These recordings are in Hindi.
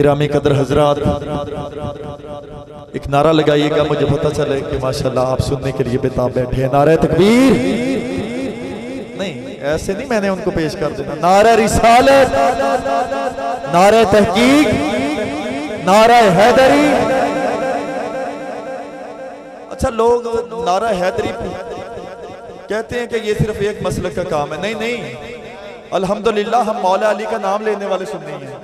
गिरामी कदर हजरात, एक नारा लगाइएगा, मुझे पता चले कि माशाल्लाह आप सुनने के लिए बेताब बैठे हैं। नारा तकबीर नहीं, ऐसे नहीं मैंने उनको पेश कर देना। नारा रिसालत, नारा तहकीक, नारा हैदरी। अच्छा, लोग नारा हैदरी कहते हैं कि ये सिर्फ एक मसलक का काम है। नहीं नहीं, अल्हम्दुलिल्लाह हम मौला अली का नाम लेने वाले सुन्नी हैं।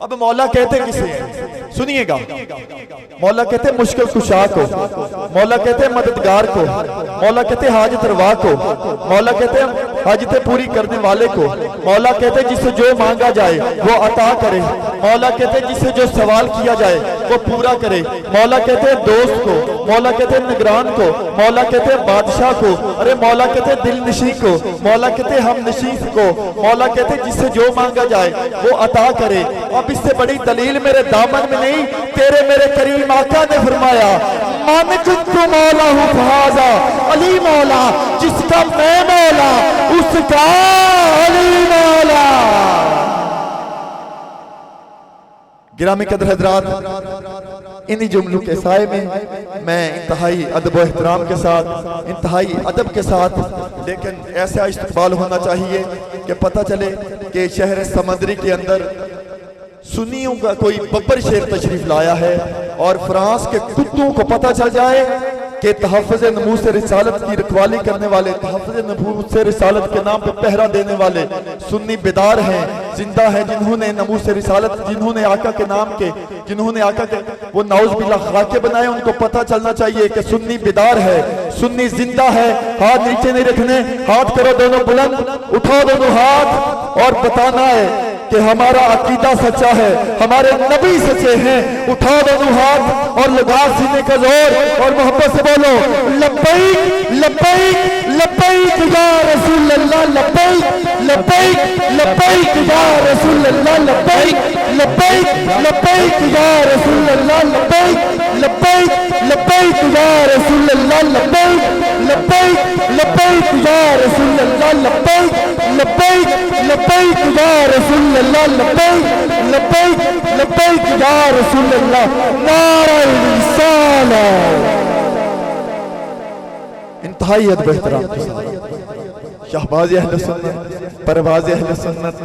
अब मौला कहते किसे हैं सुनिएगा। मौला कहते मुश्किल कुशा को, मौला कहते मददगार को, मौला कहते हाजत रवा को, मौला कहते हाजतें पूरी करने वाले को, मौला कहते जिससे जो मांगा जाए वो अता करे, मौला कहते जिससे जो सवाल किया जाए वो पूरा करे, मौला कहते दोस्त को, मौला कहते निगरान को, मौला कहते बादशाह को, अरे मौला कहते दिल नशी को, मौला कहते हम नशीस को, मौला कहते जिससे जो मांगा जाए वो अता करे। अब इससे बड़ी दलील मेरे दामन में नहीं, तेरे मेरे करीम आका ने फरमाया, मन कुन्तु मौला हूँ फहाजा अली मौला, जिसका मैं मौला उसका अली मौला। गिरामी कदर हजरात, इन्हीं जुमलों के साए में मैं इंतहाई अदब व एहतराम के साथ, इंतहाई अदब के साथ, लेकिन ऐसा इस्तकबाल होना चाहिए कि पता चले कि शहर समंदरी के अंदर सुन्नियों का कोई बब्बर शेर तशरीफ लाया है और फ्रांस के कुत्तों को पता चल जाए कि तहफ़्फ़ुज़ नमूस रिसालत की रखवाली करने वाले, तहफ़्फ़ुज़ नमूस रिसालत के नाम पे पहरा देने वाले सुन्नी बेदार हैं, जिंदा है, जिन्होंने नमूस रिसालत, जिन्होंने आका के नाम के, जिन्होंने आका के वो नाउज़ बिल्लाह खाके बनाए, उनको पता चलना चाहिए कि सुन्नी बेदार है, सुन्नी जिंदा है। हाथ नीचे नहीं रखने, हाथ करो दोनों बुलंद, उठाओ दोनों हाथ और बताना है कि हमारा अकीदा सच्चा है, हमारे नबी सच्चे हैं। उठाओ दोनों हाथ और लगा सीने का जोर और मोहब्बत से बोलो लब्बैक लब्बैक लब्बैक या रसूल अल्लाह, लब्बैक लब्बैक लब्बैक या रसूल अल्लाह, लब्बैक लब्बैक लब्बैक या रसूल अल्लाह, लब्बैक लब्बैक लब्बैक या रसूल अल्लाह, लब्बैक लब्बैक लब्बैक या रसूल अल्लाह, लब्बैक लब्बैक लब्बैक या रसूल अल्लाह, लब्बैक लब्बैक लब्बैक या रसूल अल्लाह। नारा रिसालत। इंतहाई अदब एहतराम के साथ शहबाज़ अहले सुन्नत, परवाज़ अहले सुन्नत,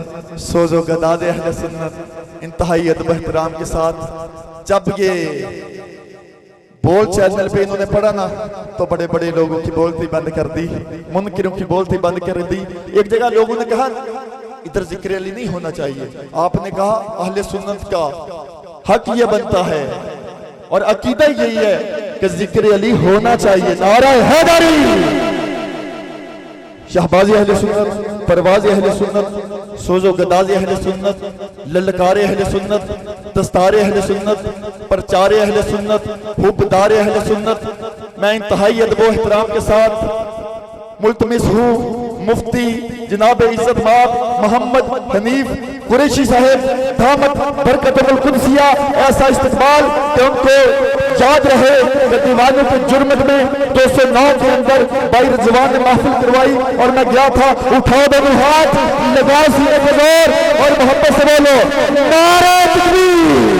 सोज़ो गदाज़ अहले सुन्नत, इंतहाई अदब एहतराम के साथ जब ये बोल चैनल पे इन्होंने पढ़ा ना तो बड़े बड़े लोगों की बोलती बंद कर दी, मुनकिरों की बोलती बंद कर दी। एक जगह लोगों ने कहा इधर जिक्र अली नहीं होना चाहिए, आपने कहा अहले सुन्नत का हक ये बनता है और अकीदा यही है कि जिक्र अली होना चाहिए। नारा हैदरी। शहबाज़ अहले सुन्नत, परवाज़ अहले सुन्नत, सोज़ो गदाज़ अहले सुन्नत, ललकारे अहले सुन्नत, दस्तारे अहले सुन्नत, प्रचारे अहले सुन्नत, हुब्बदारे अहले सुन्नत, मैं इंतहाई अदब व एहतराम के साथ मुल्तमिस हूँ मुफ्ती जनाब इज्जत माब मोहम्मद हनीफ कुरैशी साहब दामत बरकतुल कुदसिया ऐसा इस्तकबाल कि उनको याद रहे कि दीवानों के जुर्मत में 209 के अंदर भाई रिजवान ने महफिल करवाई और मैं गया था। उठाओ दोनों हाथ, लगा सीने पे जोर और मोहब्बत से बोलो नारा तकबीर,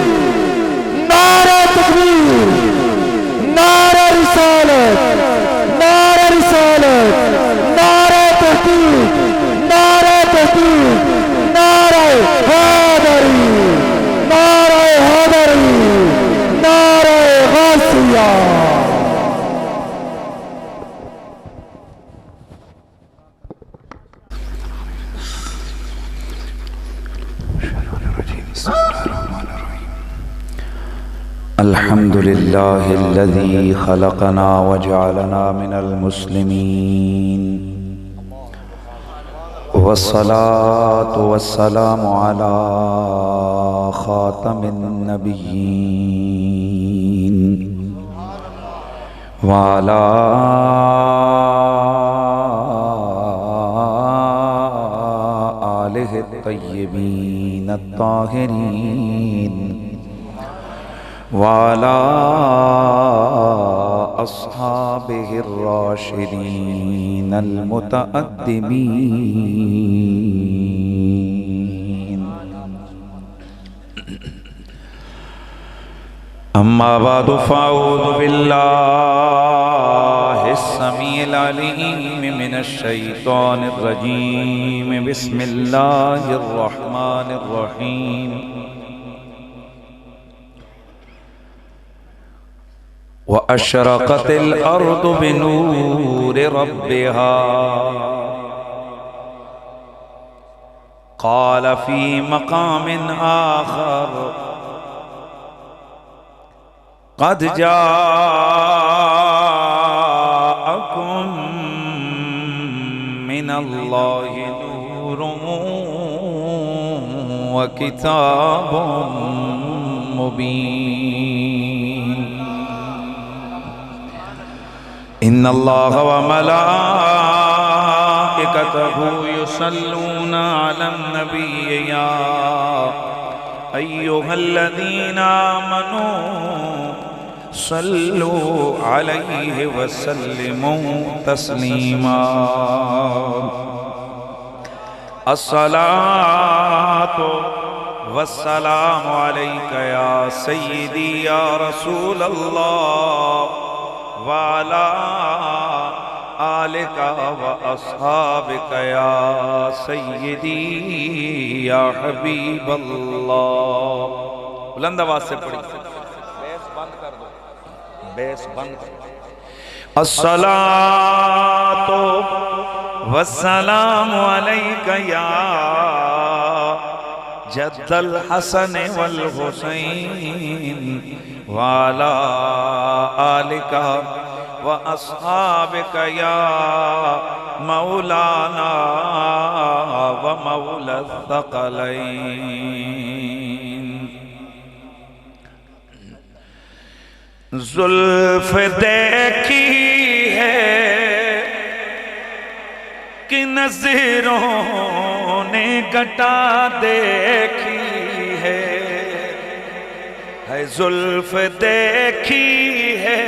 नारा तकबीर, नारा रिसालत, नारा रिसालत, नारा तहकीक, नारा तहकीक, नारा हैदरी, नारा हैदरी, नारा गासिया। अल्हम्दुलिल्लाहिल्लज़ी खलक़ना व जअलना मिनल मुस्लिमीन वस्सलातु वस्सलामु अला खातमिन नबिय्यीन व अला आलिहि तय्यबीन अत्ताहिरीन वाला अस्हाबिहिर राशिदीन अल मुतअद्दिबीन। अम्मा बादु फ़अऊज़ु बिल्लाहिस्समीइल अलीम मिनश शैतानिर रजीम। बिस्मिल्लाहिर रहमानिर रहीम। व अशरक़तिल अर्दु बिनूरि रब्बिहा क़ाल फ़ी मक़ामिन आख़र क़द जाअकुम मिनल्लाहि नूरुन व किताबुम मुबीन। इन्नल्लाह व मलाइकतहु युसल्लूना अलन नबी या अय्युहल्लज़ीना आमनू सल्लु अलैहि वसल्लिमू तस्लीमा। अस्सलातु वस्सलामु अलैका या सय्यदी या रसूलल्लाह व अला आलिका व अस्हाबिका या सय्यदी या हबीबल्लाह। बुलंद आवाज से पढ़ी, बेस बंद कर दो, बेस बंद कर दो। अस्सलातु वस्सलामु अलैका या जद्दल हसन वल हुसैन व अला आलिका व अस्हाबिका या मौलाना व मौला थक़लैन। जुल्फ देखी है कि नज़रों ने घटा देखी है जुल्फ देखी है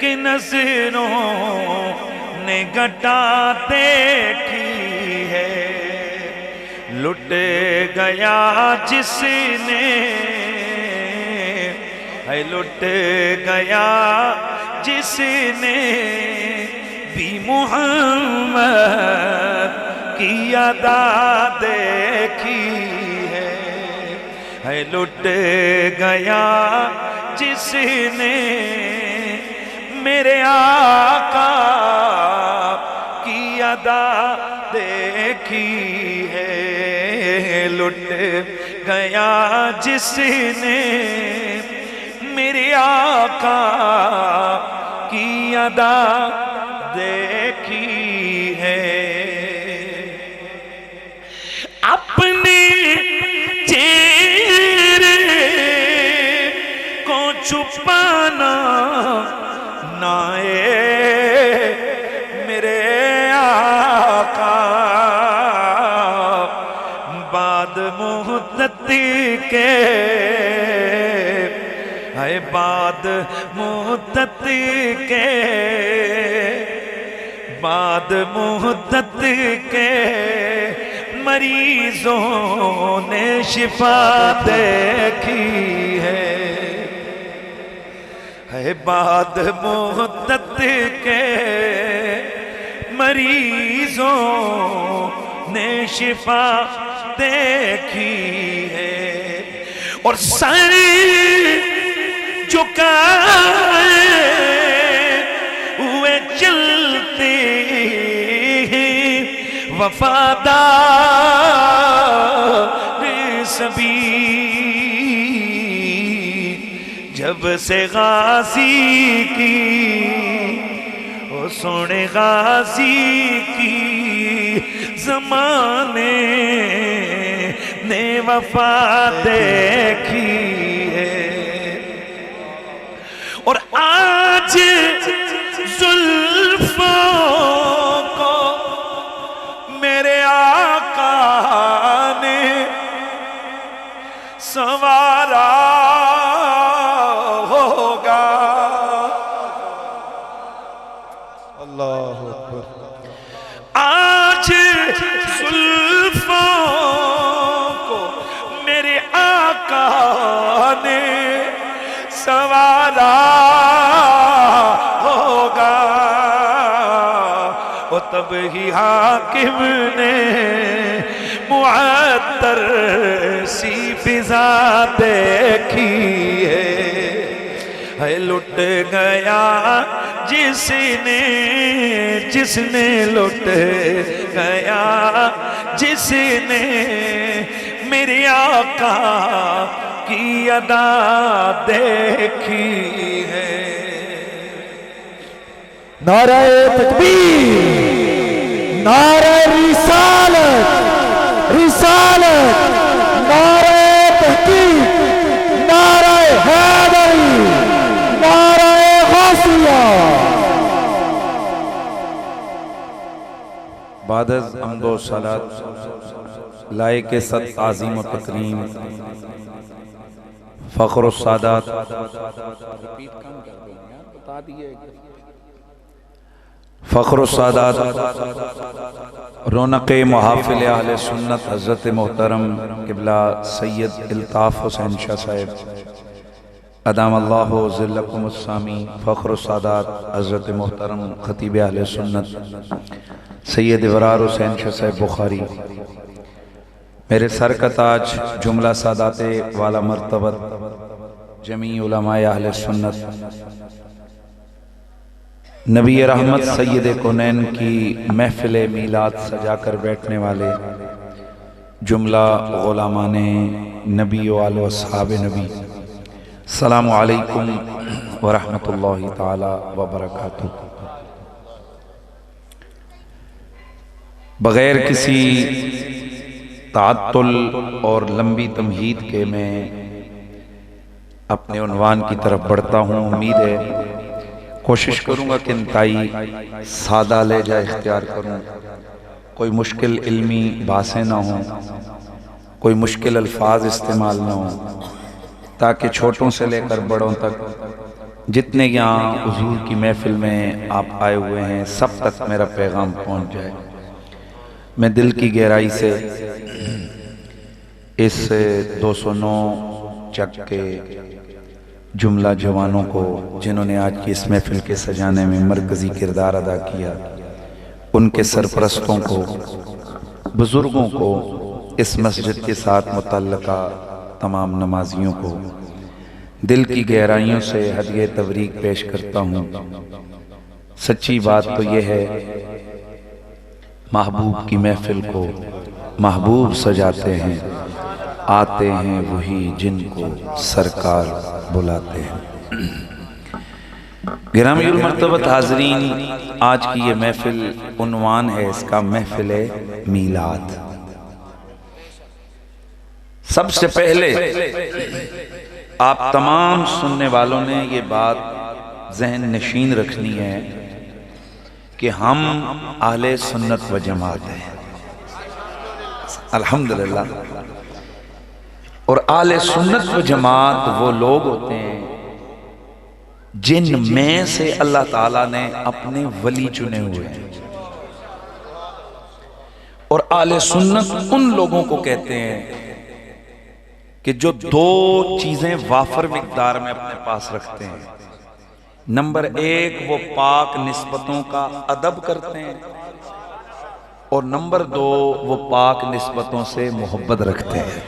कि नज़रों ने घटा देखी है। लुट गया जिसने है लुट गया जिसने भी मोहम्मद की अदा देखी है लुट गया जिसने मेरे आका की अदा देखी है। लुट गया जिसने मेरे आका की अदा देखी है। अपने चेहरे को छुपाना नाए मेरे आका बाद मुद्दत के है बाद मुद्दत के बाद मुद्दत के मरीजों ने शिफा देखी है बाद मुद्दत के मरीजों ने शिफा देखी है। और सर झुकाए हुए चलते हैं वफादार सभी जब से गाजी की ओ सोने गाजी की ज़माने ने वफा देखी है। और आज जुल्फों को मेरे आका ने संवारा होगा। अल्लाह अकबर। आज जुल्फों को मेरे आका ने तब ही हाकिम ने मुअत्तर सी फिजा देखी है लुट गया जिसने लुट गया जिसने मेरे आका की अदा देखी है। नारे तकबीर, नारे रिसालत, रिसालत, नारे तहकीक, नारे हैदरी, नारे गौसिया। बाद अम्दो सलात लाए के सद आज़ीम व तकरीम फ़ख्र सादात फ़ख्र सादात रौनक़ महाफ़िल अहले सुन्नत हज़रत मोहतरम क़िबला सैयद इल्ताफ़ हुसैन शाह साहिब अदामल्लाहु ज़िल्लकुमुस्सामी फ़ख्र सादात हज़रत मोहतरम ख़तीब अहले सुन्नत सैयद इबरार हुसैन शाह साहिब बुखारी मेरे सर का ताज जुमला सादाते वाला मर्तबत जमी उलमाए अहले सुन्नत नबी रहमत सैयद कौनैन की महफिल मीलाद सजा कर बैठने वाले जुमला गुलामाने नबी वाल अस्हाब नबी सलामु अलैकुम व रहमतुल्लाहि ताला व बरकातुहू। बग़ैर किसी ताअत्तुल और लंबी तमहीद के मैं अपने उन्वान की तरफ बढ़ता हूँ। उम्मीद है कोशिश करूँगा कि इंतहाई सादा लहजा इख्तियार करूँ, कोई मुश्किल इल्मी बातें ना हों, कोई मुश्किल अल्फाज इस्तेमाल ना हों, ताकि छोटों से लेकर बड़ों तक जितने यहाँ हुजूर की महफिल में आप आए हुए हैं सब तक मेरा पैगाम पहुँच जाए। मैं दिल की गहराई से इस 209 चक के जुमला जवानों को जिन्होंने आज की इस महफिल के सजाने में मरकज़ी किरदार अदा किया, उनके सरपरस्तों को, बुज़ुर्गों को, इस मस्जिद के साथ मुतल्लका तमाम नमाजियों को दिल की गहराइयों से हदिये तबरीक पेश करता हूँ। सच्ची बात तो यह है महबूब की महफिल को महबूब सजाते हैं, आते हैं वही जिनको सरकार बुलाते हैं। गिरामीउल मर्तबत हाज़रीन, आज की ये महफिल उन्वान है इसका महफिल मीलाद। सबसे पहले आप तमाम सुनने वालों ने ये बात जहन नशीन रखनी है कि हम अहले सुन्नत व जमात हैं, अल्हम्दुलिल्लाह। और अहले सुन्नत व जमात वो लोग होते हैं जिन में से अल्लाह ताला ने अपने वली चुने हुए हैं। और अहले सुन्नत उन लोगों को कहते हैं कि जो दो चीजें वाफर मिकदार में अपने पास रखते हैं। नंबर एक, वो पाक निस्बतों का अदब करते हैं, और नंबर दो, वो पाक निस्बतों से मोहब्बत रखते हैं।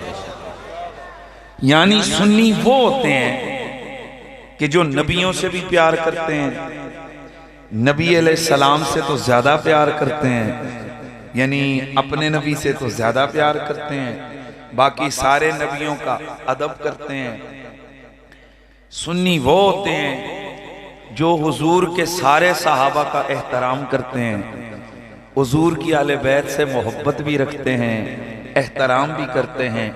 यानी सुन्नी वो होते हैं कि जो नबियों से भी प्यार करते हैं, नबी अलैहिस्सलाम से तो ज्यादा प्यार करते हैं, यानी अपने नबी से तो ज्यादा प्यार करते हैं, बाकी सारे नबियों का अदब करते हैं। सुन्नी वो होते हैं जो हुजूर के सारे सहाबा का एहतराम करते हैं, हुजूर की आले बैत से मोहब्बत भी रखते हैं, एहतराम भी करते हैं,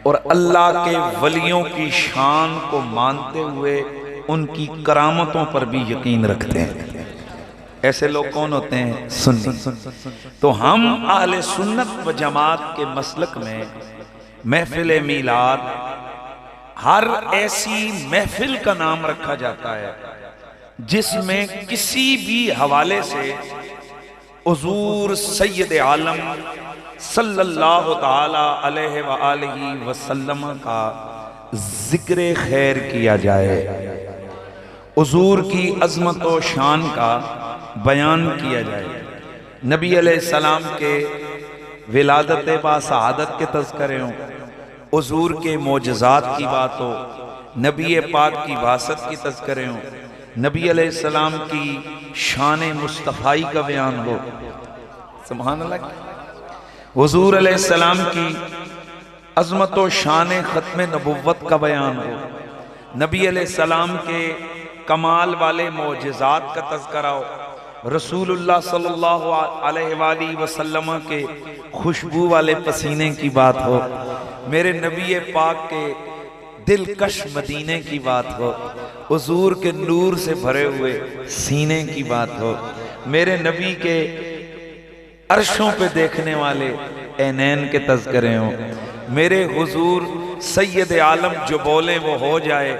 और अल्लाह के वलियों की शान को मानते हुए उनकी करामतों पर भी यकीन रखते हैं। ऐसे लोग कौन होते हैं? सुन्नी। तो हम अहले सुन्नत व जमात के मसलक में महफिल मीलाद, हर ऐसी महफिल का नाम रखा जाता है जिसमें किसी भी हवाले से हुजूर सैयद आलम सल्लल्लाहु ताला अलैहि व आलिहि वसल्लम का जिक्र खैर किया जाए, हुजूर की अजमत व शान का बयान किया जाए। नबी अलैहिस्सलाम के विलादत बासआदत के तज़किरे हों, हुज़ूर के मोजज़ात की बात हो, नबी पाक की वासत की तज़किरे हों, नबी अलैहिस्सलाम की शान मुस्तफ़ाई का बयान हो, सुभान अल्लाह, हुज़ूर अलैहिस्सलाम की अज़मत व शान ख़त्म नबुव्वत का बयान हो, नबी अलैहिस्सलाम के कमाल वाले मोजज़ात का तज़किरा हो, रसूलुल्लाह सल्लल्लाहु अलैहि वसल्लम के खुशबू वाले पसीने की बात हो, मेरे नबी पाक के दिलकश मदीने की बात हो, हुजूर के नूर से भरे हुए सीने की बात हो, मेरे नबी के अर्शों पे देखने वाले ऐनैन के तज़किरे हों, मेरे हुजूर सैयद आलम जो बोले वो हो जाए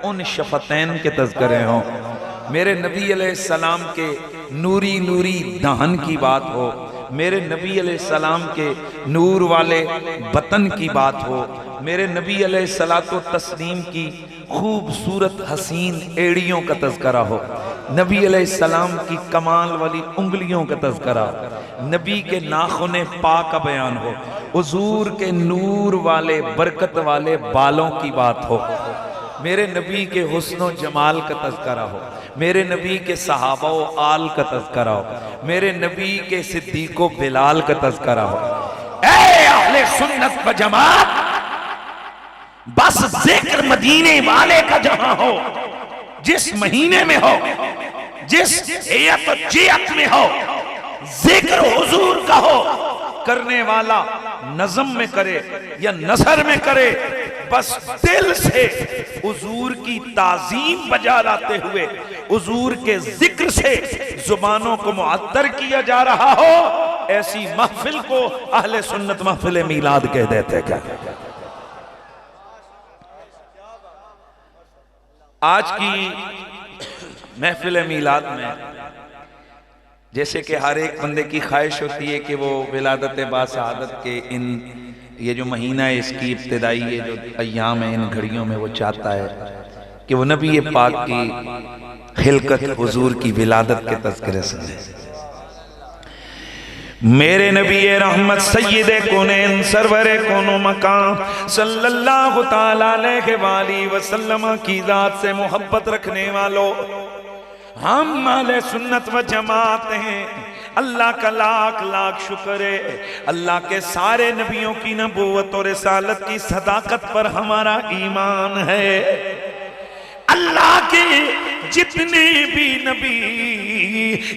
उन शफ़तैन के तज़किरे हों, मेरे नबी अलैहिस्सलाम के नूरी नूरी दहन की बात हो, मेरे नबी अलैहिस्सलाम के नूर वाले बतन की बात हो, मेरे नबी अलैहिस्सलातो तस्लीम की खूबसूरत हसीन एड़ियों का तज़किरा हो, नबी अलैहिस्सलाम की कमाल वाली उंगलियों का तज़किरा, नबी के नाखुने पाक का बयान हो, हुजूर के नूर वाले बरकत वाले बालों की बात हो, मेरे नबी के हुस्नो जमाल का तज़किरा हो, मेरे नबी के सहाबा व आल का तज़किरा हो, मेरे नबी के सिद्दीक़ो बिलाल का तज़किरा हो। ऐ अहले सुन्नत व जमात, बस जिक्र मदीने वाले का जहां हो, जिस महीने में हो, जिस जियत में हो, जिक्र हुजूर का हो, करने वाला नज़म में करे या नसर में करे, बस दिल से हुजूर की ताज़ीम बजा लाते हुए हुजूर के जिक्र से जुबानों को मुअत्तर किया जा रहा हो, ऐसी महफिल को अहले सुन्नत महफिल मीलाद कह देते क्या? आज की महफिल मीलाद में जैसे कि हर एक बंदे की ख्वाहिश होती है कि वो विलादत बासआदत के इन ये जो महीना है इसकी इब्तिदाई ये जो अय्याम है इन घड़ियों में वो चाहता है कि वो नबी पाक की खिलकत हुजूर की विलादत के तज़किरे सुने। मेरे नबी रहमत सय्यदे कौनैन सरवरे कौनो मकाम सल्लल्लाहु ताला अलैहि वसल्लम की जात से मोहब्बत रखने वालों, हम अहले सुन्नत व जमात हैं। अल्लाह का लाख लाख शुक्र है, अल्लाह के सारे नबियों की नबूवत और रिसालत की सदाकत पर हमारा ईमान है। अल्लाह के जितने भी नबी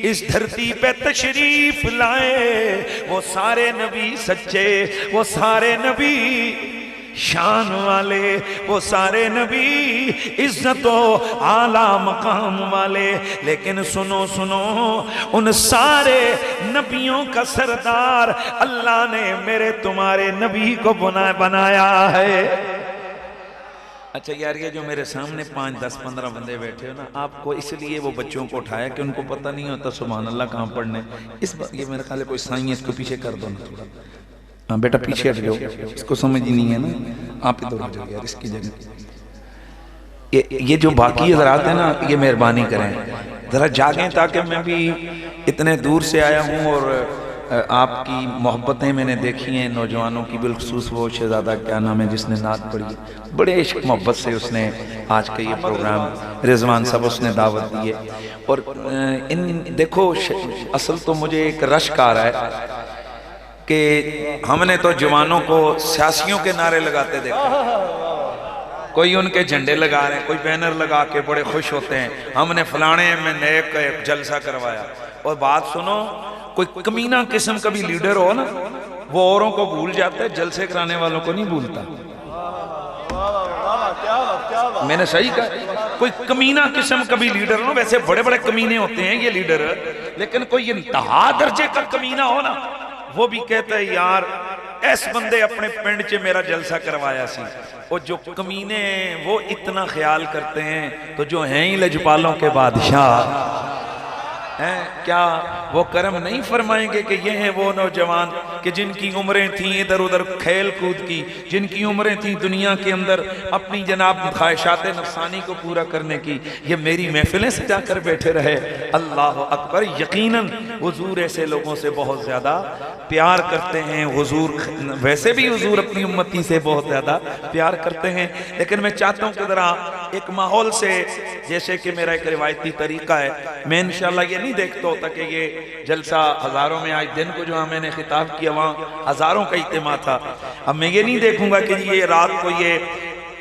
इस धरती पे तशरीफ लाए, वो सारे नबी सच्चे, वो सारे नबी शान वाले, वो सारे नबी इज्जतो आला मकाम वाले। लेकिन सुनो सुनो, उन सारे नबियों का सरदार अल्लाह ने मेरे तुम्हारे नबी को बनाया है। अच्छा यार, ये जो मेरे सामने 5, 10, 15 बंदे बैठे हो ना, आपको इसलिए वो बच्चों को उठाया कि उनको पता नहीं होता सुभान अल्लाह कहाँ पढ़ने। इस बात ये मेरे ख्याल है कोई साईं है, इसको पीछे कर दो ना थोड़ा। हाँ बेटा पीछे हट जाओ, इसको समझ ही नहीं है ना, आप इधर हो जाओ यार इसकी जगह। ये जो बाकी हज़रात हैं ना, ये मेहरबानी करें ज़रा जागें, ताकि मैं भी इतने दूर से आया हूँ और आपकी मोहब्बतें मैंने देखी हैं नौजवानों की, बिलखुसूस वो शहज़ादा क्या नाम है जिसने नात पढ़ी, बड़े इश्क मोहब्बत से उसने आज का ये प्रोग्राम रिजवान साहब उसने दावत दी है। और इन देखो असल तो मुझे एक रश्क आ रहा है कि हमने तो जवानों को सियासियों के नारे लगाते देखा, कोई उनके झंडे लगा रहे हैं, कोई बैनर लगा के बड़े खुश होते हैं, हमने फलाने में नए जलसा करवाया। और बात सुनो, कोई कमीना किस्म का भी लीडर हो ना, वो औरों को भूल जाता है, जलसे कराने वालों को नहीं भूलता। मैंने सही कहा, कोई कमीना किस्म का भी लीडर हो, वैसे बड़े बड़े कमीने होते हैं ये लीडर, लेकिन कोई इंतहा दर्जे का कमीना हो ना, वो भी कहता है यार ऐस बंदे अपने पिंड च मेरा जलसा करवाया सी। और जो कमीने वो इतना ख्याल करते हैं, तो जो हैं ही लजपालों के बादशाह, हैं, क्या वो करम नहीं फरमाएंगे कि ये हैं वो नौजवान कि जिनकी उम्रें थी इधर उधर खेल कूद की, जिनकी उम्रें थी दुनिया के अंदर अपनी जनाब ख्वाहिशात नफसानी को पूरा करने की, ये मेरी महफिलें से जाकर बैठे रहे। अल्लाह अकबर। यकीनन हुजूर ऐसे लोगों से बहुत ज़्यादा प्यार करते हैं। हुजूर वैसे भी हुजूर अपनी उम्मती से बहुत ज़्यादा प्यार करते हैं, लेकिन मैं चाहता हूँ कि ज़रा एक माहौल से, जैसे कि मेरा एक रिवायती तरीका है, मैं इंशाल्लाह ये नहीं देखता होता कि ये जलसा हज़ारों में, आज दिन को जो मैंने खिताब किया वहाँ हज़ारों का इज्तिमा था। अब मैं ये नहीं देखूंगा कि ये रात को ये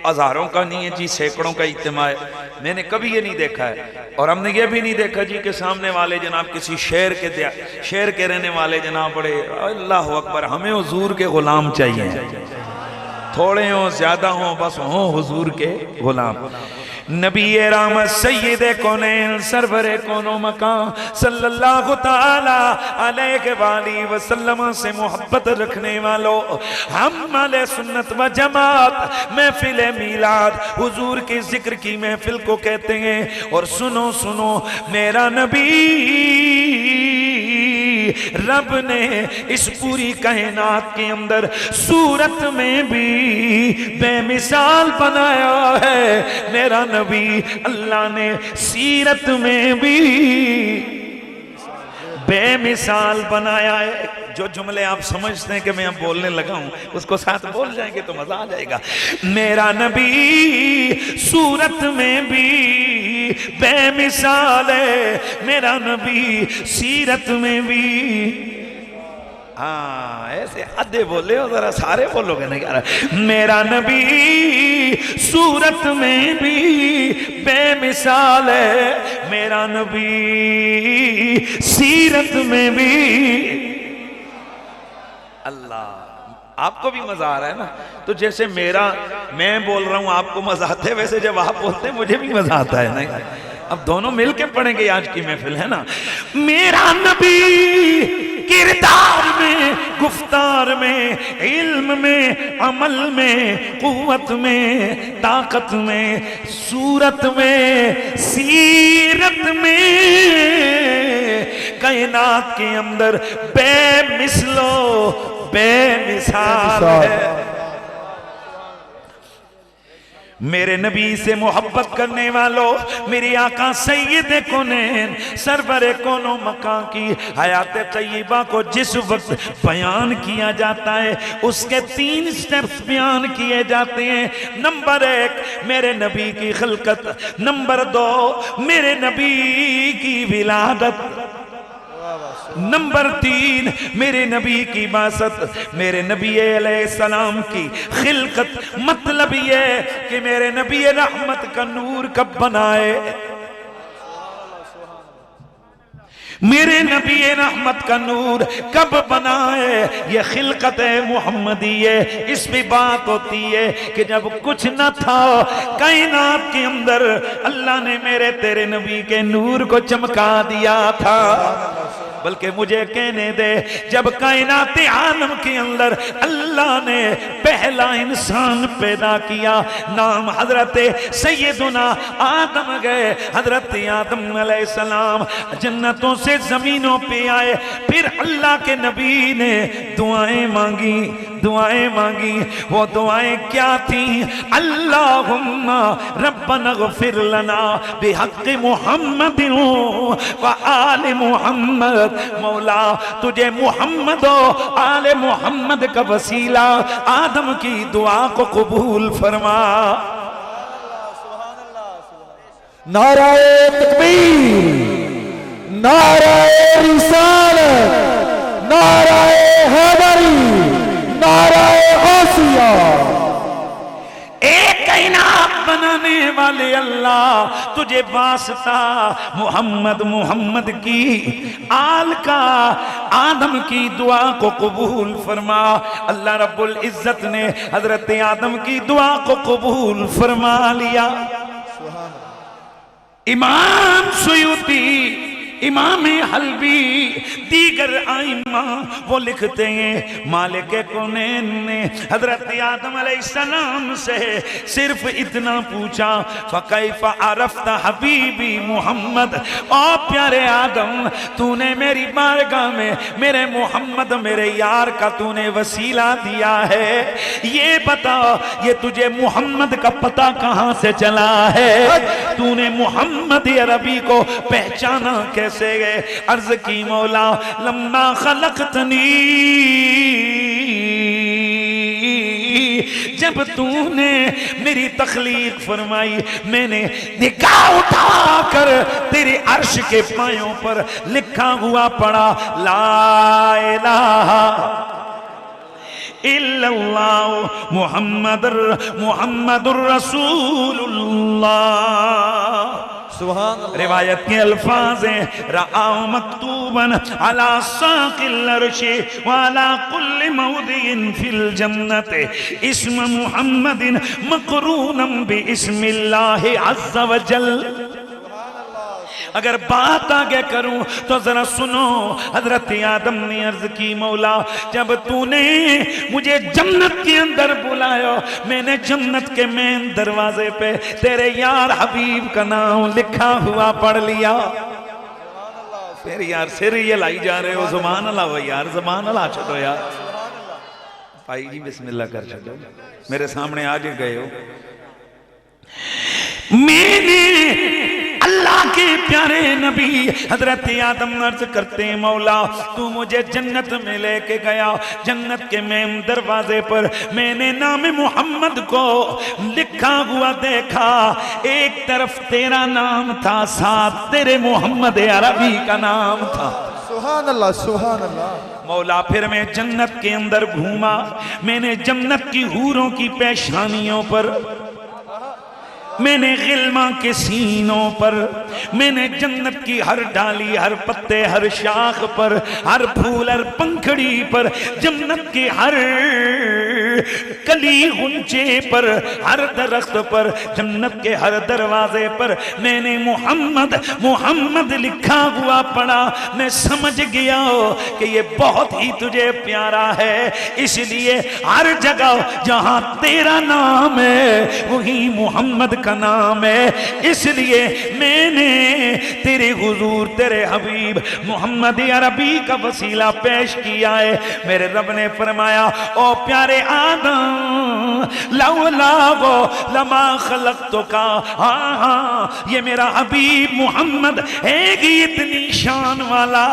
हज़ारों का नहीं है जी, सैकड़ों का इज्तिमा है। मैंने कभी ये नहीं देखा है। और हमने ये भी नहीं देखा जी कि सामने वाले जनाब किसी शहर के रहने वाले जनाब बड़े, अल्लाह अकबर। हमें हुजूर के गुलाम चाहिए, थोड़े हों ज्यादा हों, बस हों हुजूर के गुलाम। नबी रहमत सय्यदे कौनैन सरवरे कोनो मकान सल्लल्लाहु ताला अलैहि वसल्लम से मोहब्बत रखने वालों, हम माले सुन्नत व जमात महफिल मीलाद हुजूर के जिक्र की महफिल को कहते हैं। और सुनो सुनो, मेरा नबी रब ने इस पूरी कायनात के अंदर सूरत में भी बेमिसाल बनाया है। मेरा नबी अल्लाह ने सीरत में भी बेमिसाल बनाया है। जो जुमले आप समझते हैं कि मैं अब बोलने लगा हूं, उसको साथ बोल जाएंगे तो मजा आ जाएगा। मेरा नबी सूरत में भी बेमिसाल है, मेरा नबी सीरत में भी। हाँ, ऐसे आधे बोले हो, जरा सारे बोलोगे नहीं यार। मेरा नबी सूरत में भी बेमिसाल है, मेरा नबी सीरत में भी। अल्लाह, आपको भी मजा आ रहा है ना? तो जैसे मैं बोल रहा हूं आपको मजा आता है, वैसे जब आप बोलते हैं मुझे भी मजा आता है। नहीं, अब दोनों मिलके पढ़ेंगे, आज की महफिल है ना। मेरा नबी किरदार में, गुफ्तार में, इल्म में, अमल में, कुव्वत में, ताकत में, सूरत में, सीरत में, कायनात के अंदर बेमिसलो बेमिसाल है। मेरे नबी से मोहब्बत करने वालों, मेरे आका सैयद कौनैन सरवरे कोनो मकान की हयात तय्यबा को जिस वक्त बयान किया जाता है, उसके 3 स्टेप्स बयान किए जाते हैं। नंबर 1 मेरे नबी की खिलकत, नंबर 2 मेरे नबी की विलादत, नंबर 3 मेरे नबी की बासत, मेरे नबी अलैहिस्सलाम की खिलकत। मतलब ये कि मेरे नबी रहमत का नूर कब बनाए, मेरे नबी रहमत का नूर कब बनाए, ये खिलकत मोहम्मदी है। इस भी बात होती है कि जब कुछ न था कायनात के अंदर, अल्लाह ने मेरे तेरे नबी के नूर को चमका दिया था। बल्कि मुझे कहने दे, जब कायनात आलम के अंदर अल्लाह ने पहला इंसान पैदा किया, नाम हजरत सैयदुना आदम गए। हजरत आदम अलैहिस्सलाम जन्नतों से जमीनों पे आए, फिर अल्लाह के नबी ने दुआएं मांगी, दुआएं मांगी। वो दुआएं क्या थी? अल्लाहुम्मा रब्बना गफिर लना बिहक़्क़ि मुहम्मदिन व आले मुहम्मद। मौला, तुझे मोहम्मद और आले मोहम्मद का वसीला आदम की दुआ को कबूल फरमा। नाराए तकबीर, नाराए रिसालत, नाराए हैदरी, नाराए गौसिया। एक कायनात बनाने वाले अल्लाह, तुझे वास्ता मोहम्मद मोहम्मद की आल का आदम की दुआ को कबूल फरमा। अल्लाह रब्बुल इज्जत ने हजरत आदम की दुआ को कबूल फरमा लिया। इमाम सुयूती इमाम हल्बी दीगर आइमा वो लिखते हैं मालिक कौनैन ने हजरत आदम अलैहिस्सलाम से सिर्फ इतना पूछा फकैफा अरफ्ता हबीबी मोहम्मद, ओ प्यारे आदम तूने मेरी बारगाह में मेरे मोहम्मद मेरे यार का तूने वसीला दिया है, ये बता ये तुझे मोहम्मद का पता कहां से चला है, तूने मोहम्मद अरबी को पहचाना कैसे गए। अर्ज की मौला लम्मा खलकतनी, जब तूने मेरी तखलीक फरमाई मैंने निगाह उठाकर तेरे अर्श के पायों पर लिखा हुआ पड़ा ला इलाहा इल्लल्लाह मुहम्मदुर रसूलुल्लाह। रिवायत के अल्फाज रआउ मकतूबन अला साकिल अर्शि व अला कुल्लि मौदिन फिल जन्नत इस्म मुहम्मदिन मकरूनम बि इस्मिल्लाहि अज़्ज़ व जल। अगर बात आगे करूं तो जरा सुनो, हजरत आदम ने अर्ज की मौला जब तूने मुझे जन्नत के अंदर बुलाया मैंने जन्नत के मेन दरवाजे पे तेरे यार हबीब का नाम लिखा हुआ पढ़ लिया। फिर यार सिर ये लाई जा रहे हो, ज़ुबान अल्लाह हो यार, ज़ुबान अल्लाह छोड़ो यार, भाई जी बिस्मिल्लाह कर छोड़ो, मेरे सामने आज गए हो। मैंने अल्लाह के प्यारे नबी हजरत आदम अर्ज करते हैं मौला तू मुझे जन्नत में लेके गया, जन्नत के मेन दरवाजे पर मैंने नाम मोहम्मद को लिखा हुआ देखा, एक तरफ तेरा नाम था साथ तेरे मोहम्मद अरबी का नाम था। सुभान अल्लाह सुभान अल्लाह। मौला फिर मैं जन्नत के अंदर घूमा, मैंने जन्नत की हूरों की पेशानियों पर, मैंने गिल्मा के सीनों पर, मैंने जन्नत की हर डाली हर पत्ते हर शाख पर हर फूल हर पंखड़ी पर जन्नत की हर कली गुंचे पर हर दरख्त पर जन्नत के हर दरवाजे पर मैंने मोहम्मद मोहम्मद लिखा हुआ पड़ा। मैं समझ गया कि ये बहुत ही तुझे प्यारा है, इसलिए हर जगह जहां तेरा नाम है वही मोहम्मद का नाम है, इसलिए मैंने तेरे हुजूर तेरे हबीब मोहम्मद अरबी का वसीला पेश किया है। मेरे रब ने फरमाया ओ प्यारे आदम लौला वो लमा खलक़तुका, हाँ हाँ ये मेरा हबीब मोहम्मद है कि इतनी शान वाला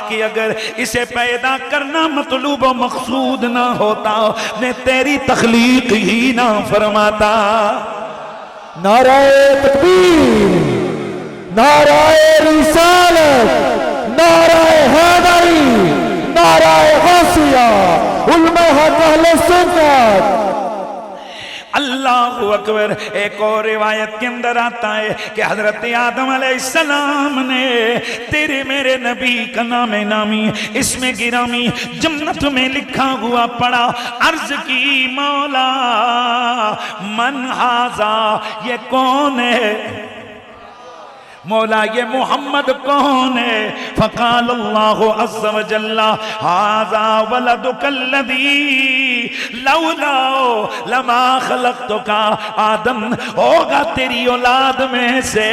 कि अगर इसे पैदा करना मतलूब व मकसूद ना होता मैं तेरी तख्लीक ही ना फरमाता। नाराए तकबीर, नाराए रिसालत, नाराए हैदरी, नाराए गौसिया, उलमा हक अहले सुन्नत। अल्लाह अकबर। एक और रिवायत के अंदर आता है कि हजरत आदम अलैहिस्सलाम ने तेरे मेरे नबी का नाम नामी इसमें गिरामी जन्नत में लिखा हुआ पड़ा। अर्ज की मौला मन हाजा ये कौन है, मौला ये मोहम्मद कौन है। फ़क़ाल अल्लाहु अज़्ज़ व जल्ला हाज़ा वलदुकल्लज़ी लौला लमा खलक़तुका, आदम होगा तेरी औलाद में से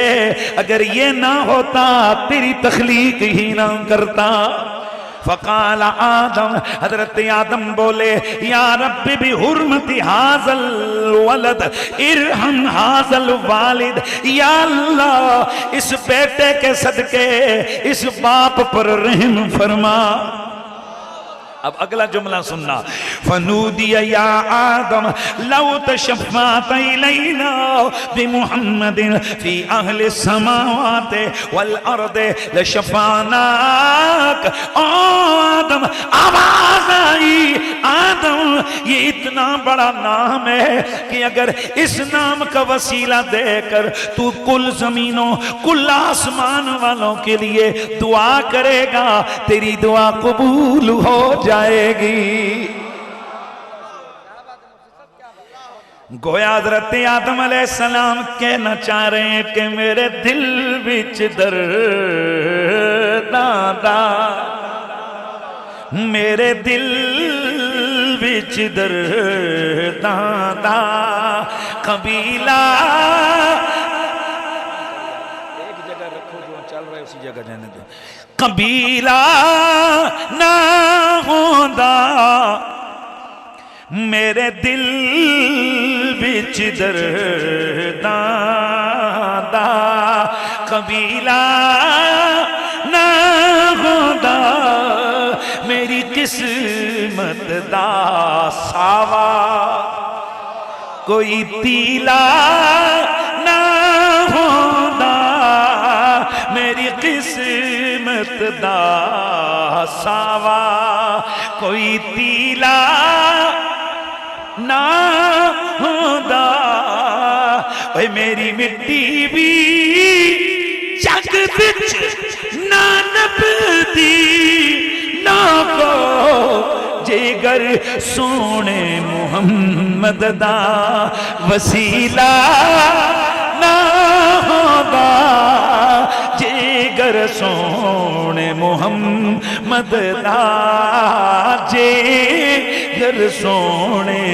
अगर ये ना होता तेरी तख्लीक ही ना करता। फ़क़ाल आदम, हजरत आदम बोले या रब्बी भी हुर्मति हाज़ल वलद इरहम हाज़ल वालिद, या अल्लाह इस बेटे के सदके इस बाप पर रहम फरमा। अब अगला जुमला सुनना, फनूदिया या आदम लौ तशफ़अत इलैना बिमुहम्मदिन फी अहले समावाति वल अर्द लशफ़अनाक। आदम आवाज आई, आदम ये इतना बड़ा नाम है कि अगर इस नाम का वसीला देकर तू कुल जमीनों कुल आसमान वालों के लिए दुआ करेगा तेरी दुआ कबूल हो जाएगी। गोया हज़रत आदम अलैहिस्सलाम कहना चाह रहे हैं कि मेरे दिल विच दर्द दादा मेरे दिल विच दर्दां दा कबीला। एक जगह रखो जो चल रहा है उसी जगह जाने दो। कबीला ना होंदा मेरे दिल विच दर्दां दा कबीला ना होंदा मेरी किस्मत दा सावा कोई तीला ना होंदा मेरी किस्मत दा सावा कोई तीला ना होंदा। ओए मेरी मिट्टी भी जग विच ना नभदी ना को जेगर सोने मुहम्मद दा वसीला ना होंदा जेगर सोने मुहम्मद दा जेगर सोने।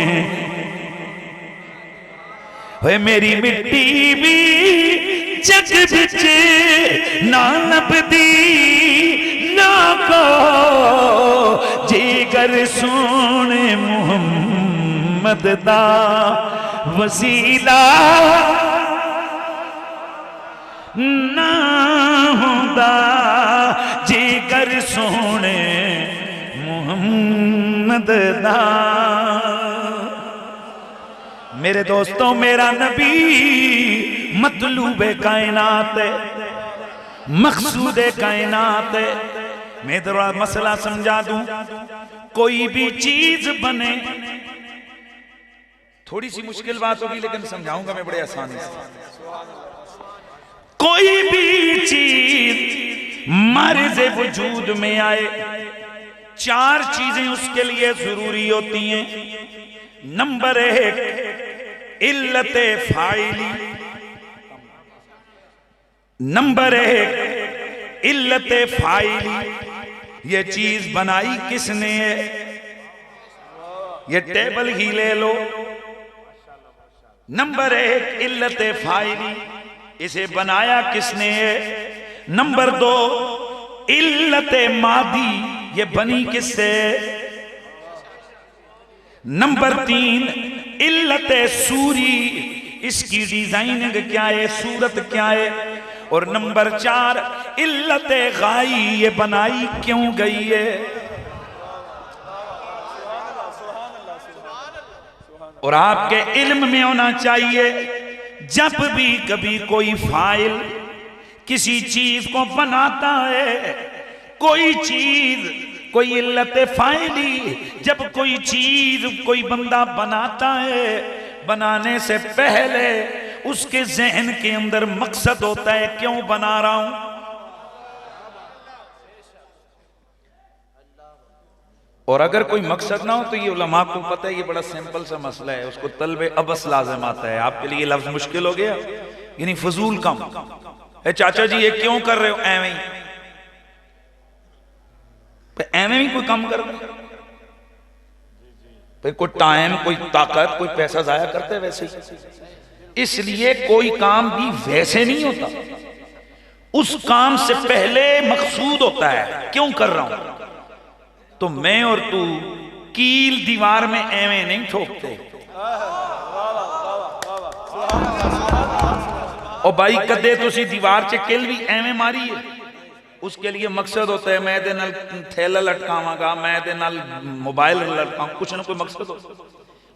वे मेरी मिट्टी भी जग विच ना नभदी ना को जेगर सोने मुहम्मद दा वसीला ना होंदा जेकर सोने मुहम्मद दा। मेरे दोस्तों मेरा नबी मतलूबे कायनात है, मकसूदे कायनात है। मैं थोड़ा मसला समझा दूं। कोई भी चीज बने, थोड़ी सी मुश्किल बात होगी लेकिन समझाऊंगा मैं बड़े आसानी से। कोई भी चीज मर्ज़ वजूद में आए, चार चीजें उसके लिए जरूरी होती हैं। नंबर एक इल्लते फाइली, नंबर एक इल्लते फाइली, ये चीज बनाई किसने है? ये टेबल ही ले लो। नंबर एक इल्लते फाइली, इसे बनाया किसने है? नंबर दो इल्लते मादी, ये बनी किससे? नंबर तीन इल्लते सूरी, इसकी डिजाइनिंग क्या है, सूरत क्या है? और नंबर चार इल्लते गाई, ये बनाई क्यों गई है? और आपके इल्म में होना चाहिए जब भी कभी कोई फाइल किसी चीज को बनाता है, कोई चीज कोई इल्लत फाइली, जब कोई चीज कोई बंदा बनाता है, बनाने से पहले उसके जहन के अंदर मकसद होता है क्यों बना रहा हूं। और अगर कोई मकसद ना हो तो ये उलमा को पता है, ये बड़ा सिंपल सा मसला है, उसको तलबे अबस लाजिम आता है। आपके लिए ये लफ्ज मुश्किल हो गया, यानी फजूल कम है। चाचा जी ये क्यों कर रहे हो? एवं ही, एवं ही कोई काम कर रहे, कोई टाइम, कोई ताकत, कोई पैसा जाया करते हैं वैसे ही। इसलिए कोई काम भी वैसे नहीं होता, उस काम से पहले मकसूद होता है क्यों कर रहा हूं। तो मैं और तू कील दीवार में एवं नहीं ठोकते। और भाई कदे तुसी दीवार च किल भी एवं मारी है, उसके लिए मकसद होता है मैं दे नाल थैला लटकावांगा, मैं दे नाल मोबाइल लटकाऊं, कुछ ना कोई मकसद होता है।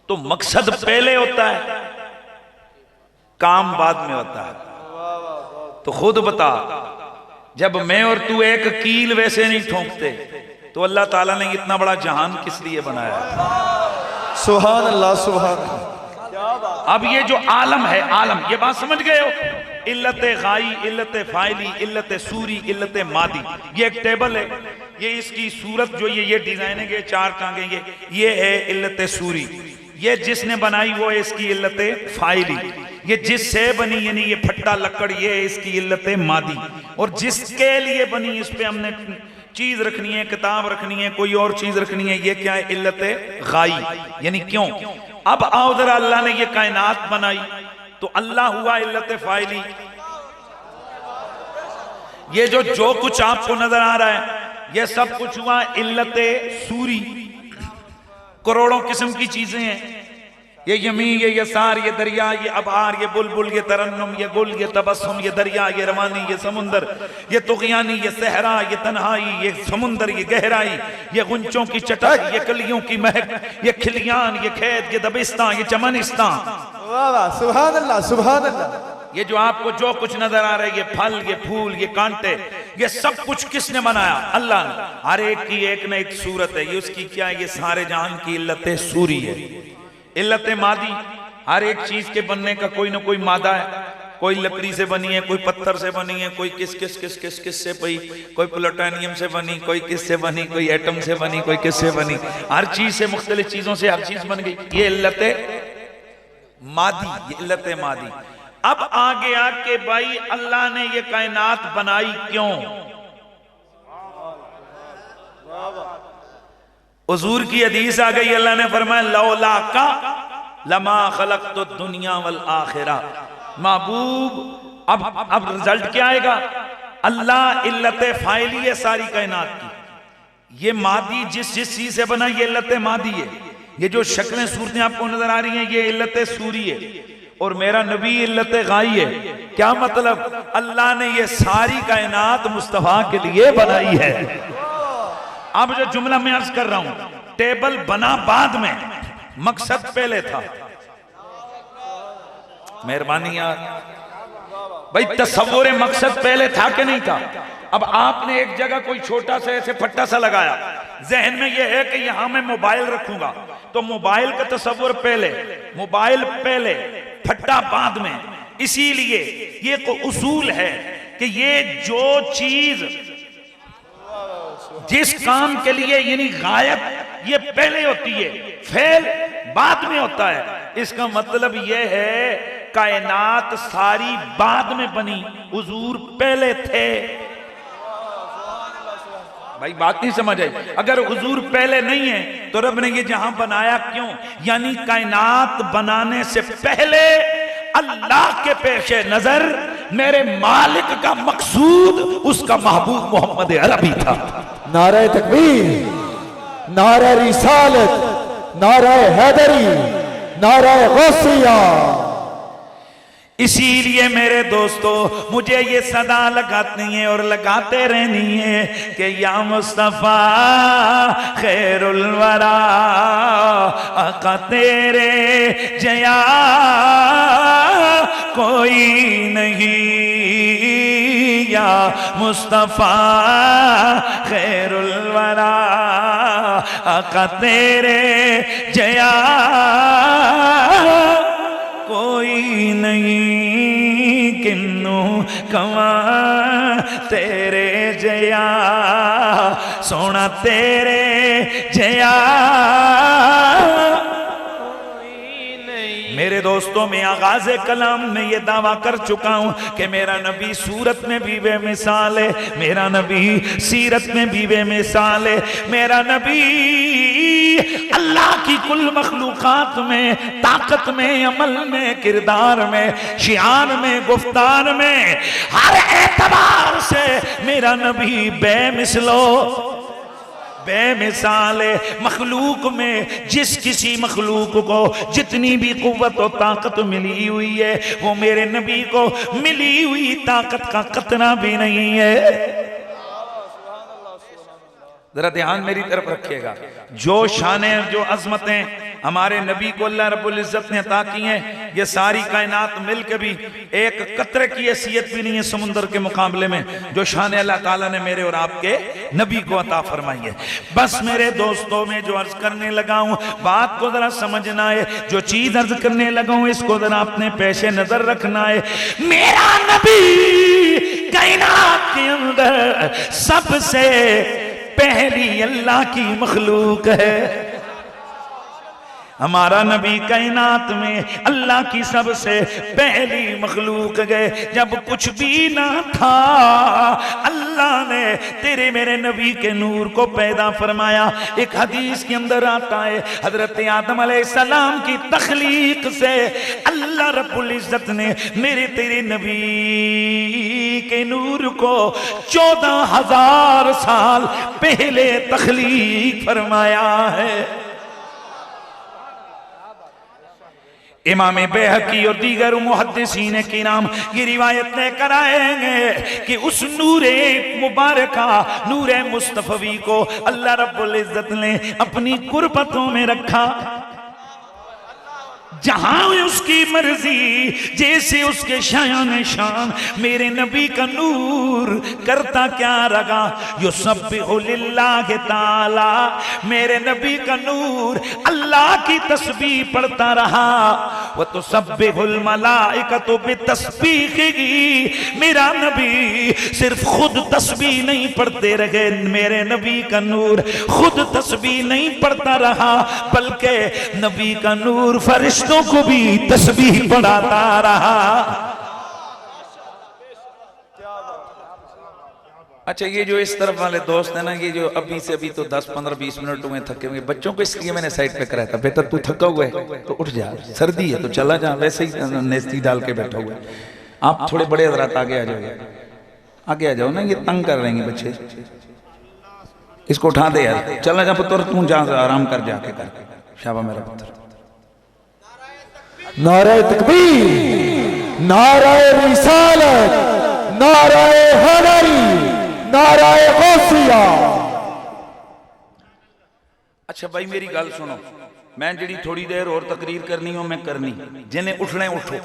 तो मकसद पहले होता है, काम बाद में होता है। तो खुद बता, जब मैं और तू एक कील वैसे नहीं ठोंकते तो अल्लाह ताला ने इतना बड़ा जहान किस लिए बनाया? सुभान अल्लाह, सुभान। अब ये जो आलम है, आलम, ये बात समझ गए हो? इल्लते गाई, इल्लते फाइली, इल्लते सूरी, इल्लते मादी, ये एक टेबल है। ये इसकी सूरत जो ये डिजाइनिंग है, चार टांगेंगे, ये है इल्लते सूरी। ये जिसने बनाई वो है इसकी इल्लते फाइली। ये जिससे बनी यानी ये फट्टा लकड़, ये इसकी इल्लत मादी। और जिसके लिए बनी इस पे हमने चीज रखनी है, किताब रखनी है, कोई और चीज रखनी है, ये क्या है? इल्लत गाई। यानी क्यों? अब आओ जरा, अल्लाह ने ये कायनात बनाई तो अल्लाह हुआ इल्लत फाइली। ये जो कुछ आपको नजर आ रहा है ये सब कुछ हुआ इल्लत सूरी। करोड़ों किस्म की चीजें हैं, ये यमी, ये यसार, ये दरिया, ये अबार, ये बुलबुल, ये तरन्नुम, ये गुल, ये तबस्सुम, ये दरिया, ये रवानी, ये समुंदर, ये तुग़यानी, ये सहरा, ये तन्हाई, ये समुंदर, ये गहराई, ये गुंचों की चटक, ये कलियों की महक, ये खिलियान, ये खेत, ये दबिस्तान, ये चमनिस्तान। वाह वाह, सुभान अल्लाह, सुभान अल्लाह। ये जो आपको जो कुछ नजर आ रहा है, ये फल, ये फूल, ये कांटे, ये सब कुछ किसने बनाया? अल्लाह ने। हर एक की एक न एक सूरत है, ये उसकी क्या है? ये सारे जहान की इल्लत सूरी है, इल्लत मादी। हर एक चीज के बनने का कोई ना कोई मादा है। कोई लकड़ी से बनी है, कोई पत्थर से बनी है, कोई किस से बनी, कोई प्लूटोनियम से बनी, कोई किस से बनी, कोई एटम से बनी, कोई किस से बनी। हर चीज से, मुख्तलिफ चीजों से हर चीज बन गई। ये इल्लत मादी, ये इल्लत मादी। अब आगे आके भाई अल्लाह ने ये कायनात बनाई क्यों? हुजूर की हदीस आ गई, अल्लाह ने फरमाया लौला का लमा खलक़तु दुनिया वल आखिरा। महबूब अब रिजल्ट क्या आएगा? अल्लाह इल्लत फाइली है सारी कायनात की। ये मादी जिस चीज से बना ये इल्लत मादी है। ये जो शक्लें सूरतें आपको नजर आ रही हैं ये इल्लत सूरी है, और मेरा नबी इल्लत गाई है। क्या मतलब? अल्लाह ने ये सारी कायनात मुस्तफा के लिए बनाई है। अब जो जुमला मैं अर्ज कर रहा हूं, टेबल बना बाद में, मकसद पहले था। मेहरबानी यार भाई, तसव्वुर मकसद पहले था कि नहीं था? अब आपने एक जगह कोई छोटा सा ऐसे फट्टा सा लगाया, जहन में यह है कि यहां मैं मोबाइल रखूंगा, तो मोबाइल का तसव्वुर पहले, मोबाइल पहले, फट्टा बाद में। इसीलिए ये को उसूल है कि ये जो चीज जिस काम के लिए यानी गायब ये पहले होती है, फेल बाद में होता है। इसका मतलब यह है कायनात सारी बाद में बनी, हुजूर पहले थे। भाई बात नहीं समझ आई? अगर हुजूर पहले नहीं है तो रब ने ये जहां बनाया क्यों? यानी कायनात बनाने से पहले अल्लाह के पेशे नजर मेरे मालिक का मकसूद उसका महबूब मोहम्मद अरबी था। नारे तकबीर, नारे रिसालत, नारे हैदरी, नारे गौसिया। इसीलिए मेरे दोस्तों मुझे ये सदा लगानी है और लगाते रहनी है कि या मुस्तफा खैरुल वरा, आका तेरे जया कोई नहीं, या मुस्तफा खैरुल वरा, आका तेरे जया कोई नहीं, किन्नू कवा तेरे जया, सोना तेरे जया मेरे दोस्तों में आगाज़े कलाम में ये दावा कर चुका हूं कि मेरा नबी सूरत में भी बेमिसाल है, मेरा नबी सीरत में भी बेमिसाल है, मेरा नबी अल्लाह की कुल मखलूकात में, ताकत में, अमल में, किरदार में, शिआर में, गुफ्तार में, हर एतबार से मेरा नबी बेमिसलो बेमिसाल मखलूक में जिस किसी मखलूक को जितनी भी कुव्वत और ताकत मिली हुई है वो मेरे नबी को मिली हुई ताकत का कतरा भी नहीं है। जरा ध्यान मेरी तरफ रखिएगा। जो शाने जो अजमतें हमारे नबी को अल्लाह रब्बुल इज्जत ने अता की हैं, ये सारी कायनात मिल के भी एक कतरे की हैसियत भी नहीं है समुंदर के मुकाबले में जो शान अल्लाह ताला ने मेरे और आपके नबी को अता फरमाई है। बस मेरे दोस्तों में जो अर्ज करने लगा हूं बात को जरा समझना है, जो चीज अर्ज करने लगा हूं इसको जरा अपने पेशे नजर रखना है। मेरा नबी कायनात के अंदर सबसे पहली अल्लाह की मखलूक है। हमारा नबी कायनात में अल्लाह की सबसे पहली मखलूक गए। जब कुछ भी ना था अल्लाह ने तेरे मेरे नबी के नूर को पैदा फरमाया। एक हदीस के अंदर आता है हजरत आदम अलैहिस्सलाम की तख्लीक से अल्लाह रब्बुल इज्जत ने मेरे तेरे नबी के नूर को 14,000 साल पहले तख्लीक फरमाया है। इमाम बैहकी और दीगर मुहद्दिसीन की नाम ये रिवायत लेकर आएंगे कि उस नूरे मुबारका नूरे मुस्तफवी को अल्लाह रब्बुल इज्जत ने अपनी कुर्बतों में रखा। जहां उसकी मर्जी जैसे उसके शान शान मेरे नबी का नूर करता क्या रगा युसब्बिहु लिल्लाहि ताला। मेरे नबी का नूर अल्लाह की तस्बीह पढ़ता रहा। व तुसब्बिहुल मलाइकतु बितस्बीहिही। मेरा नबी सिर्फ खुद तस्बीह नहीं पढ़ते रहे, मेरे नबी का नूर खुद तस्बीह नहीं पढ़ता रहा बल्कि नबी का नूर फरिश्तों को भी तस्बीह पढ़ाता रहा। अच्छा, ये जो इस तरफ वाले दोस्त है ना, ये जो अभी से अभी तो 10-15-20 मिनट हुए थके हुए, बच्चों को इसलिए मैंने साइड पे कराया था, बेटा तू थका हुआ है तो उठ जा, सर्दी है तो चला जा, वैसे ही नेस्ती डाल के बैठा हुआ है। आप थोड़े बड़े हजरात आगे आ जाओ, आगे आ जाओ ना, ये तंग कर रहे हैं बच्चे। इसको उठा दे यार, चला जा पुत्र, तू जा आराम कर जाके कर। शाबा मेरा पुत्र। नारे तकबीर, नारे रिसालत, नारे हैदरी, नारे गौसिया। अच्छा भाई मेरी गल सुनो, मैं जी थोड़ी देर और तकरीर करनी हो मैं करनी, जिन्हें उठने उठो।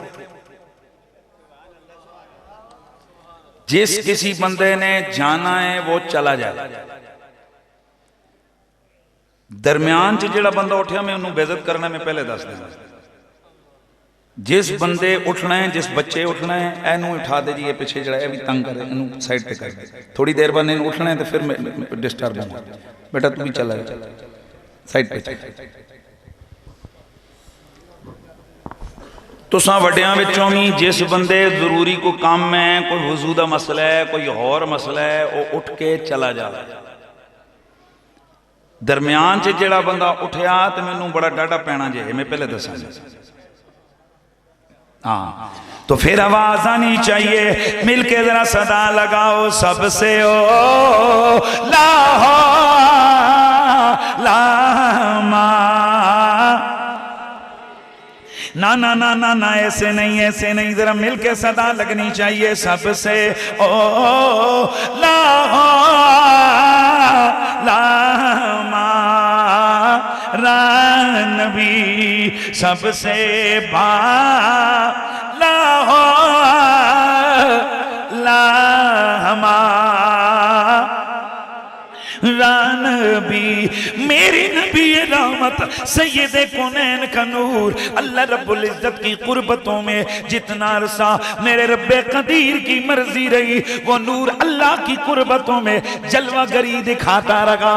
जिस किसी बंदे ने जाना है वो चला जाए। दरम्यान च जिहड़ा बंदा उठा मैं उन्होंने बेइज्जत करना, मैं पहले दस देना। जिस बंदे उठना है, जिस बच्चे उठना है, एनू उठा दे जी, ये पिछे जड़ा है भी तंग करे, इनू साइड पे कर दे। थोड़ी देर बाद इन्हें उठना है तो फिर मैं डिस्टर्ब होगा, बेटा तू भी चला जा साइड पे। तुसां वड्डियां विचों भी जिस बंदे जरूरी को काम है, कोई वजू दा मसला है, कोई और मसला है, वो उठ के चला जा। दरम्यान च जिहड़ा बंदा उठया तो मैनू बड़ा डाढ़ा पैना जे, मैं पहले दसा। हाँ तो फिर आवाज आनी चाहिए, मिलके जरा सदा लगाओ सबसे ओ लाहो लामा। ना ना ना ना ना ऐसे नहीं, ऐसे नहीं, जरा मिलके सदा लगनी चाहिए सबसे ओ लाहो लामा। नबी सबसे बाला हो लामा। नबी मेरी नबी रहमत सैयदे कौनैन का नूर। अल्लाह रब्बुल इज्जत की कुर्बतों में जितना अरसा मेरे रब्बे कदीर की मर्जी रही, वो नूर अल्लाह की कुर्बतों में जलवागरी दिखाता रहा।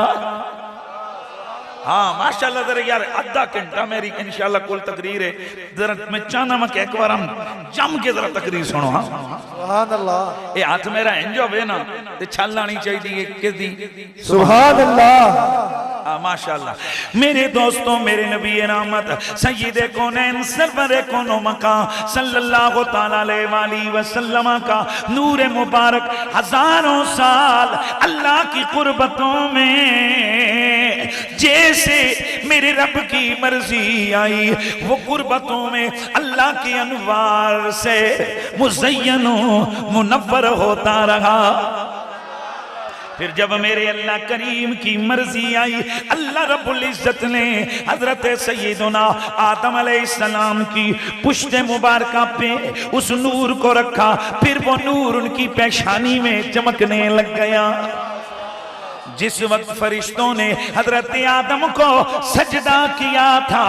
हाँ माशाल्लाह, जरा यार आधा घंटा मेरी इंशाल्लाह कुल तकरीर है, जरा मैं चाहना मैं एक बार हम जम के जरा तकरीर सुनो। हाँ सुभान अल्लाह। ये हाथ मेरा इंज होवे ना ते छल आनी चाहिए किसदी? सुभान अल्लाह। माशाल्लाह। मेरे दोस्तों, मेरे नबी रहमत सय्यदे कौनैन सरवरे कौनो मकान सल्लल्लाहु तआला अलैहि वसल्लम का नूर मुबारक हजारों साल अल्लाह की कुर्बतों में जैसे मेरे रब की मर्जी आई, वो कुर्बतों में अल्लाह के अनवार से मुज़य्यन मुनव्वर होता रहा। फिर जब मेरे अल्लाह करीम की मर्जी आई, अल्लाह रब्बुल इज्जत ने हजरत सैयदना आदम अलैहिस्सलाम की पुश्ते मुबारका पे उस नूर को रखा। फिर वो नूर उनकी पेशानी में चमकने लग गया। जिस वक्त फरिश्तों ने हजरत आदम को सजदा किया था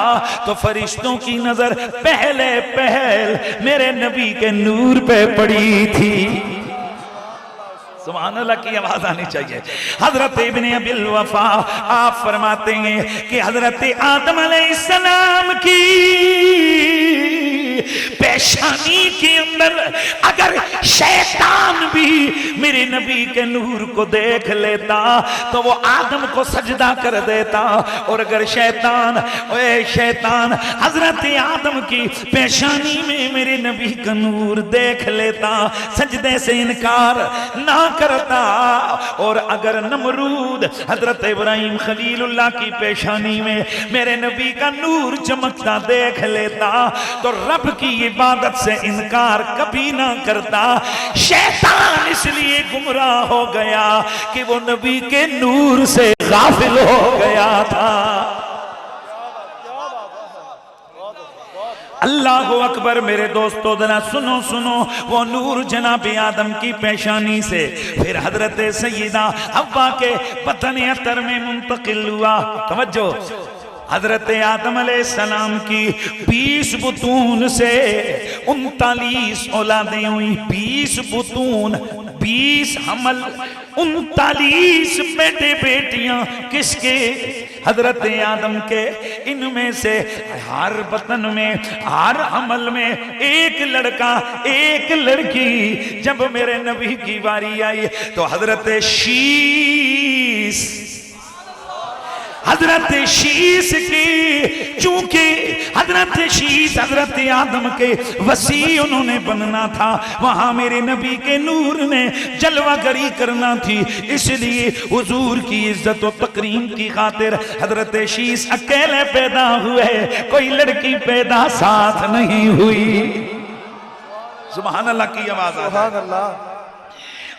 तो फरिश्तों की नजर पहले पहल मेरे नबी के नूर पे पड़ी थी। सुभान अल्लाह की आवाज आनी चाहिए। हजरत इब्ने अबिल वफा आप फरमाते हैं कि हजरत आदम अलैहिस्सलाम की पेशानी के अंदर अगर शैतान भी मेरे नबी के नूर को देख लेता तो वो आदम को सजदा कर देता, और अगर शैतान हजरत आदम की पेशानी में मेरे नबी का नूर देख लेता, सजदे से इनकार ना करता, और अगर नमरूद हजरत इब्राहिम खलीलुल्लाह की पेशानी में मेरे नबी का नूर चमकता देख लेता तो रब की इबादत से इनकार कभी ना करता। शैतान इसलिए गुमराह हो गया कि वो नबी के नूर से गाफिल हो गया था। अल्लाह अकबर। मेरे दोस्तों जरा सुनो सुनो, वो नूर जनाब आदम की पेशानी से फिर हजरत सैयदा हव्वा के बतन अतर में मुंतकिल हुआ। तवज्जो, हजरत आदम अलैहिस्सलाम की 20 बुतून से 39 औलादें हुई। 20 बुतून, 20 हमल, 39 बेटे बेटियां किसके? हजरत आदम के। इनमें से हर बतन में, हर हमल में एक लड़का एक लड़की। जब मेरे नबी की बारी आई तो हजरत शीस की, चूंकि हजरत शीस हजरत आदम के वसी उन्होंने बनना था, वहां मेरे नबी के नूर ने जलवागरी करना थी, इसलिए हुजूर की इज्जत और तकरीम की खातिर हजरत शीस अकेले पैदा हुए, कोई लड़की पैदा साथ नहीं हुई। सुभान अल्लाह की आवाज, सुभान अल्लाह,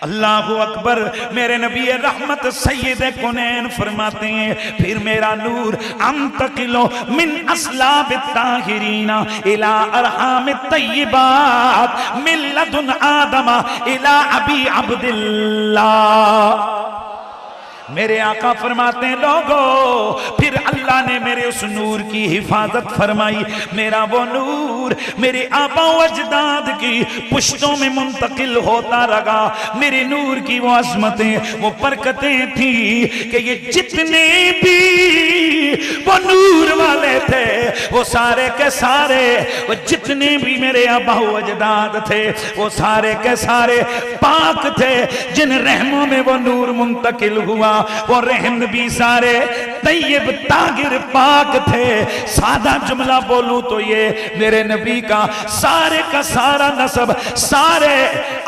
अल्लाहु अकबर। मेरे नबी रहमत सैयद कौनैन फरमाते हैं फिर मेरा नूर अंतकिलो मिन अस्लाब ताहिरीना इला अरहाम तय्यिबात मिन लदुन आदम इला अबी अब्दुल्लाह। मेरे आका फरमाते हैं लोगों, फिर अल्लाह ने मेरे उस नूर की हिफाजत फरमाई। मेरा वो नूर मेरे आबा अजदाद की पुश्तों में मुंतकिल होता रहा। मेरे नूर की वो अजमतें, वो बरकतें थी कि ये जितने भी वो नूर वाले थे वो सारे के सारे, वो जितने भी मेरे आबा अजदाद थे वो सारे के सारे पाक थे। जिन रहमों में वो नूर मुंतकिल हुआ वो रहम भी सारे तैयब तागिर पाक थे। सादा जुमला बोलूं तो ये मेरे नबी का सारे का सारा नसब, सारे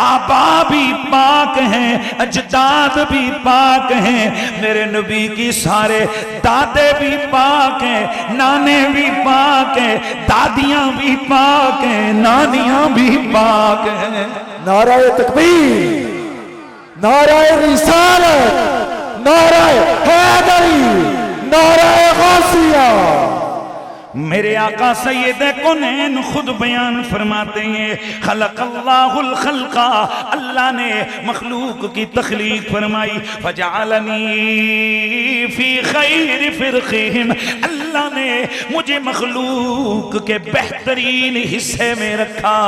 आबा भी पाक हैं, अजदाद भी पाक हैं। मेरे नबी की सारे दादे भी पाक हैं, नाने भी पाक हैं, दादियां भी पाक हैं, नानियां भी पाक हैं। नाराए तकबीर, नाराए रिसालत, नाराए हैदरी, नाराए गौसिया। मेरे आका सैयद कौनैन खुद बयान फरमाते हैं खलक़ल्लाहुल खल्क़ा, अल्लाह ने मखलूक की तख्लीक फरमाई। फजअलनी फी खैर फिरक़िहिम, अल्लाह ने मुझे मखलूक के बेहतरीन हिस्से में रखा।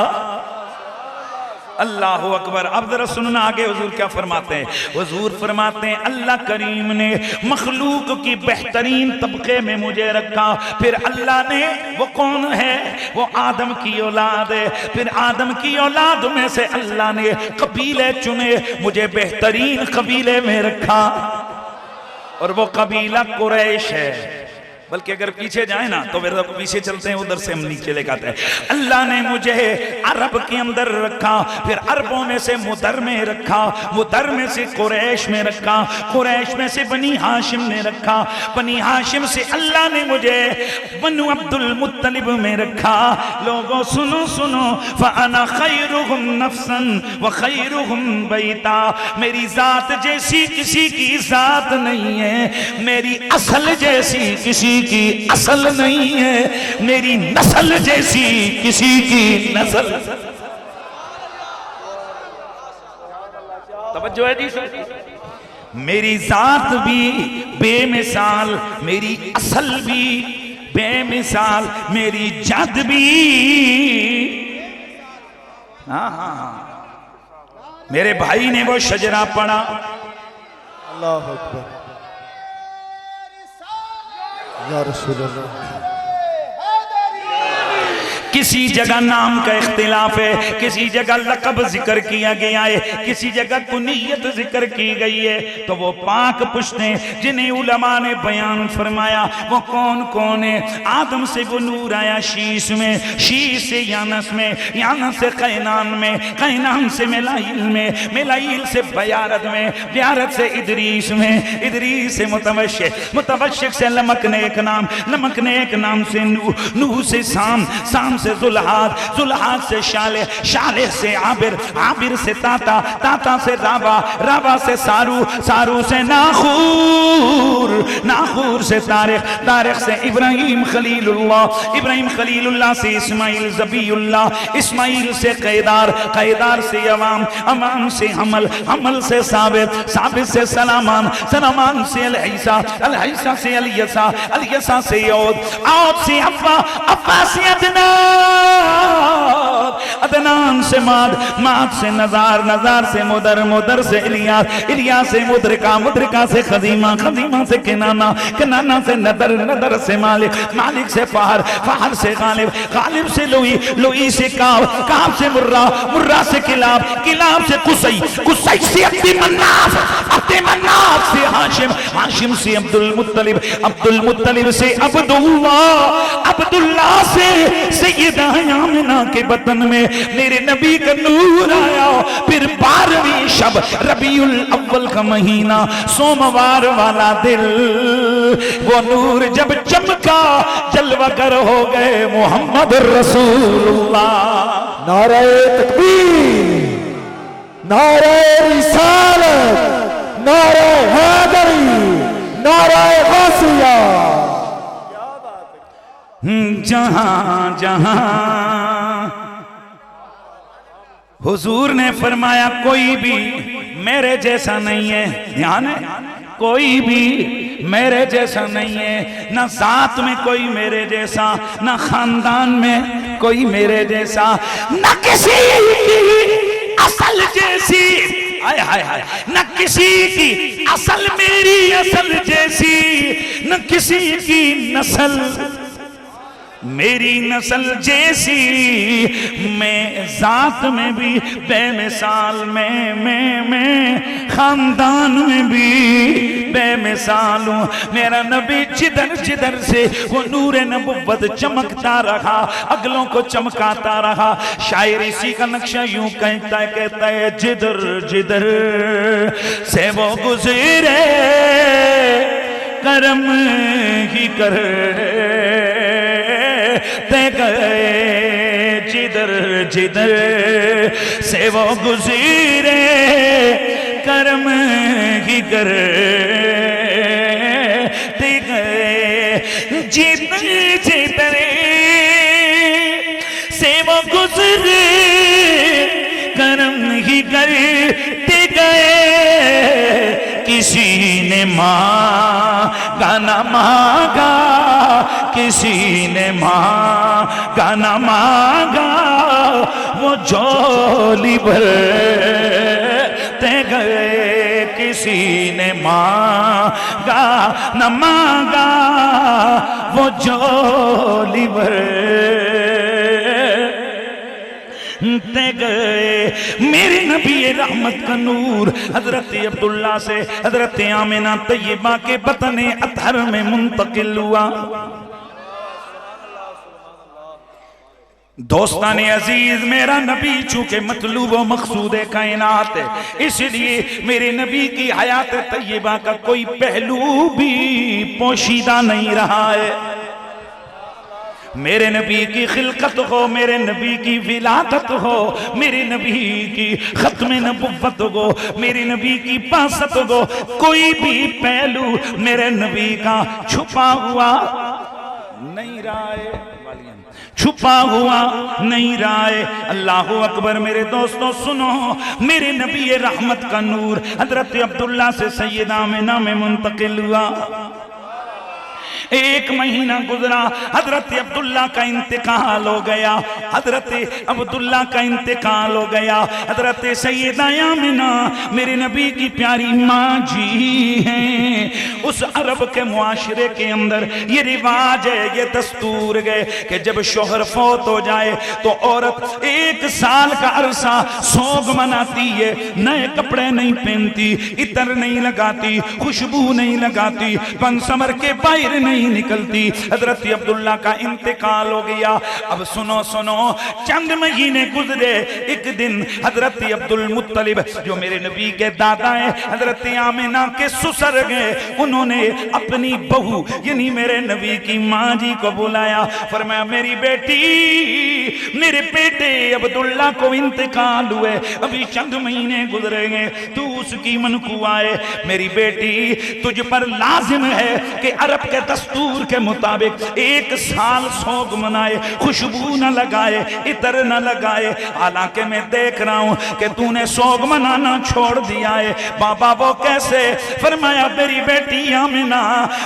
अल्लाह अकबर। अब जरा सुनना आगे हुजूर क्या फरमाते हैं। हुजूर फरमाते हैं अल्लाह करीम ने मखलूक की बेहतरीन तबके में मुझे रखा। फिर अल्लाह ने, वो कौन है? वो आदम की औलाद है। फिर आदम की औलाद में से अल्लाह ने कबीले चुने, मुझे बेहतरीन कबीले में रखा, और वो कबीला कुरैश है। बल्कि अगर पीछे जाए ना तो फिर पीछे चलते हैं, उधर से हम नीचे लेकर आते हैं। अल्लाह ने मुझे अरब के अंदर रखा, फिर अरबों में से मुदर में रखा, मुदर में से कुरैश में रखा, कुरैश में से बनी हाशिम में रखा, बनी हाशिम से अल्लाह ने मुझे बनु अब्दुल मुत्तलिब में रखा। लोगों सुनो सुनो, फ़अना खैरुहुम नफ्सन व खैरुहुम बैता। मेरी जात जैसी किसी की जात नहीं है, मेरी असल जैसी किसी की असल नहीं है, मेरी नस्ल जैसी किसी की नस्ल। तवज्जो है जी। मेरी जात भी बेमिसाल, मेरी असल भी बेमिसाल, मेरी जद भी। हाँ हाँ हाँ, मेरे भाई ने वो शजरा पढ़ा, अल्लाह अकबर या रसूल अल्लाह। किसी जगह नाम का इख्तिलाफ है, किसी जगह लक़ब जिक्र किया गया है, किसी जगह कुनियत जिक्र की गई है। तो वो पाक पुश्ते जिन्हें उलमा ने बयान फरमाया वो कौन कौन है। आदम से वो नूर आया शीश में, शीश से यानस में, यानस से कैनान में, कैनान से मिलाइल में, मिलाइल से बयारत में, बयारत से इदरीस में, इदरीस से मुतवश्शिक, मुतवश्शिक से लमकनेक नाम, लमकनेक नाम से नूह, नूह से साम, साम से जुल्हाद, जुल्हाद से शाले, शाले से आबिर, आबिर से ताता, ताता से राबा, राबा से सारू, सारू से नाखूर, नाखूर से तारिक, तारिक से इब्राहिम खलीलुल्लाह, इब्राहिम खलीलुल्लाह से इस्माइल ज़बीउल्लाह, इस्माइल से कैदार, कैदार से अवाम, अवाम से हमल, हमल से साबित, साबित से सलामान, सलामान से अलईसा, अलईसा से अलियसा, अलियसा से यौद, औद से अफ़्फ़ा, अफ़्फ़ा से अदनान, अदनान से माद, माद से नजार, नजार से मुदर, मुदर से इलियास, इलियास से मुद्रिका, मुद्रिका से खदीमा, खदीमा से किनाना, किनाना से नदर, नदर से मालिक, मालिक से फहर, फहर से गालिब, गालिब से लुई, लुई से काब, काब से मुर्रा, मुर्रा से किलाब, किलाब से कुसई, कुसई से अब्दुल मन्नाफ, अब्दुल मन्नाफ से हाशिम, हाशिम से अब्दुल मुत्तलिब, अब्दुल मुत्तलिब से अब्दुल्ला, अब्दुल्ला से सैयदा आमिना के बतन में मेरे नबी का नूर आया। फिर 12वीं शब रबीउल अव्वल का महीना, सोमवार वाला दिल, वो नूर जब चमका जलवागर हो गए मोहम्मद रसूलुल्लाह। नारे तकबीर, नारे रिसालत, नारे हैदरी, नारे गौसिया। जहां जहां हुजूर ने फरमाया कोई भी मेरे जैसा नहीं है, ध्यान है, कोई भी मेरे जैसा नहीं है, ना साथ में कोई मेरे जैसा, ना खानदान में कोई मेरे जैसा, ना किसी की असल जैसी, हाय हाय हाय, न किसी की असल मेरी असल जैसी, न किसी की नस्ल मेरी नस्ल जैसी, मैं जात में भी बेमिसाल, मैं खानदान में भी बेमिसाल हूँ। मेरा नबी जिधर जिधर से वो नूर नबुव्वत चमकता रहा, अगलों को चमकाता रहा। शायर इसी का नक्शा यूं कहता है जिधर जिधर से वो गुजरे करम ही कर ते गए, जिधर जिधर से वो गुजरे करम ही कर ते गए, जिधर जिधर से वो गुजरे करम ही करते गए। किसी ने मांगा न मांगा, किसी ने मांगा न मांगा, वो झोली भरते गए। किसी ने मांगा न मांगा, वो झोली भरते गए। मेरे नबी रहमत का नूर हजरत अब्दुल्ला से हजरत आमिना तैयबा के बतने अतहर में मुंतकिल हुआ। दोस्ताने अजीज, मेरा नबी चूंकि मतलूब व मकसूद कायनात है, इसलिए मेरे नबी की हयात तैयबा का कोई पहलू भी पोशीदा नहीं रहा है। मेरे नबी की खिलकत हो, मेरे नबी की विलादत हो, मेरे नबी की खत्म नबुव्वत हो, मेरे नबी की बासत हो, कोई भी पहलू मेरे नबी का छुपा हुआ नहीं रहा है, छुपा हुआ नहीं रहा है। अल्लाह अकबर। मेरे दोस्तों सुनो, मेरे नबी रहमत का नूर हजरत अब्दुल्ला से सैयदा आमिना में मुंतकिल हुआ। 1 महीना गुजरा, हजरत अब्दुल्ला का इंतकाल हो गया। हजरत अब्दुल्ला का इंतकाल हो गया। हजरत सैयदा आमिना मेरे नबी की प्यारी माँ जी हैं। उस अरब के मुआशरे के अंदर ये रिवाज है, ये दस्तूर है कि जब शोहर फौत हो जाए तो औरत 1 साल का अरसा सोग मनाती है। नए कपड़े नहीं पहनती, इतर नहीं लगाती, खुशबू नहीं लगाती, बन समर के बाहर नहीं निकलती। हजरत अब्दुल्ला का इंतकाल हो गया। अब सुनो सुनो, चंद महीने गुजरे। एक दिन हजरत अब्दुल मुत्तलिब जो मेरे नबी के दादा हैं, हजरत आमिना के ससुर गए, उन्होंने अपनी बहू यानी मेरे नबी की माँ जी को बुलाया। फरमाया मेरी बेटी, मेरे बेटे अब्दुल्ला को इंतकाल हुए, अभी चंद महीने गुजरे गए, तू उसकी मनकुआ है। मेरी बेटी तुझ पर लाजिम है कि अरब के दस्तूर के मुताबिक 1 साल सोग मनाए, खुशबू न लगाए, इतर न लगाए। हालांकि मैं देख रहा हूं कि तूने सोग मनाना छोड़ दिया है। बाबा वो कैसे? फरमाया मेरी बेटी आमिना,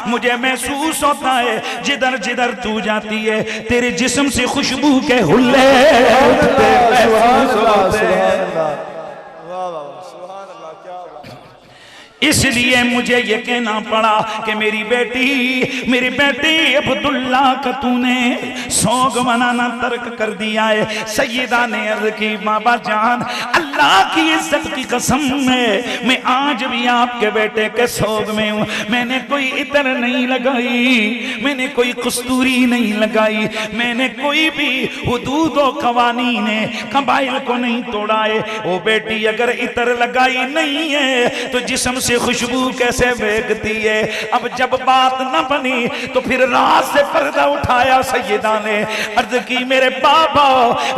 मुझे महसूस होता है जिधर जिधर तू जाती है तेरे जिस्म से खुशबू के हुल्ले उठते महसूस होते हैं। इसलिए मुझे ये कहना पड़ा कि मेरी बेटी, मेरी बेटी अब्दुल्ला का तूने सोग मनाना तर्क कर दिया है। सैयदा ने अर्ज की बाबा जान, अल्लाह की इज्जत की कसम है मैं आज भी आपके बेटे के सोग में हूँ। मैंने कोई इतर नहीं लगाई, मैंने कोई कस्तूरी नहीं लगाई, मैंने कोई भी हुदूद व कवानीन कबाइल को नहीं तोड़ा है। ओ बेटी अगर इतर लगाई नहीं है तो जिस्म से खुशबू कैसे फेंकती है? अब जब बात न बनी तो फिर रात से पर्दा उठाया। सैयदा ने अर्ज की मेरे बाबा,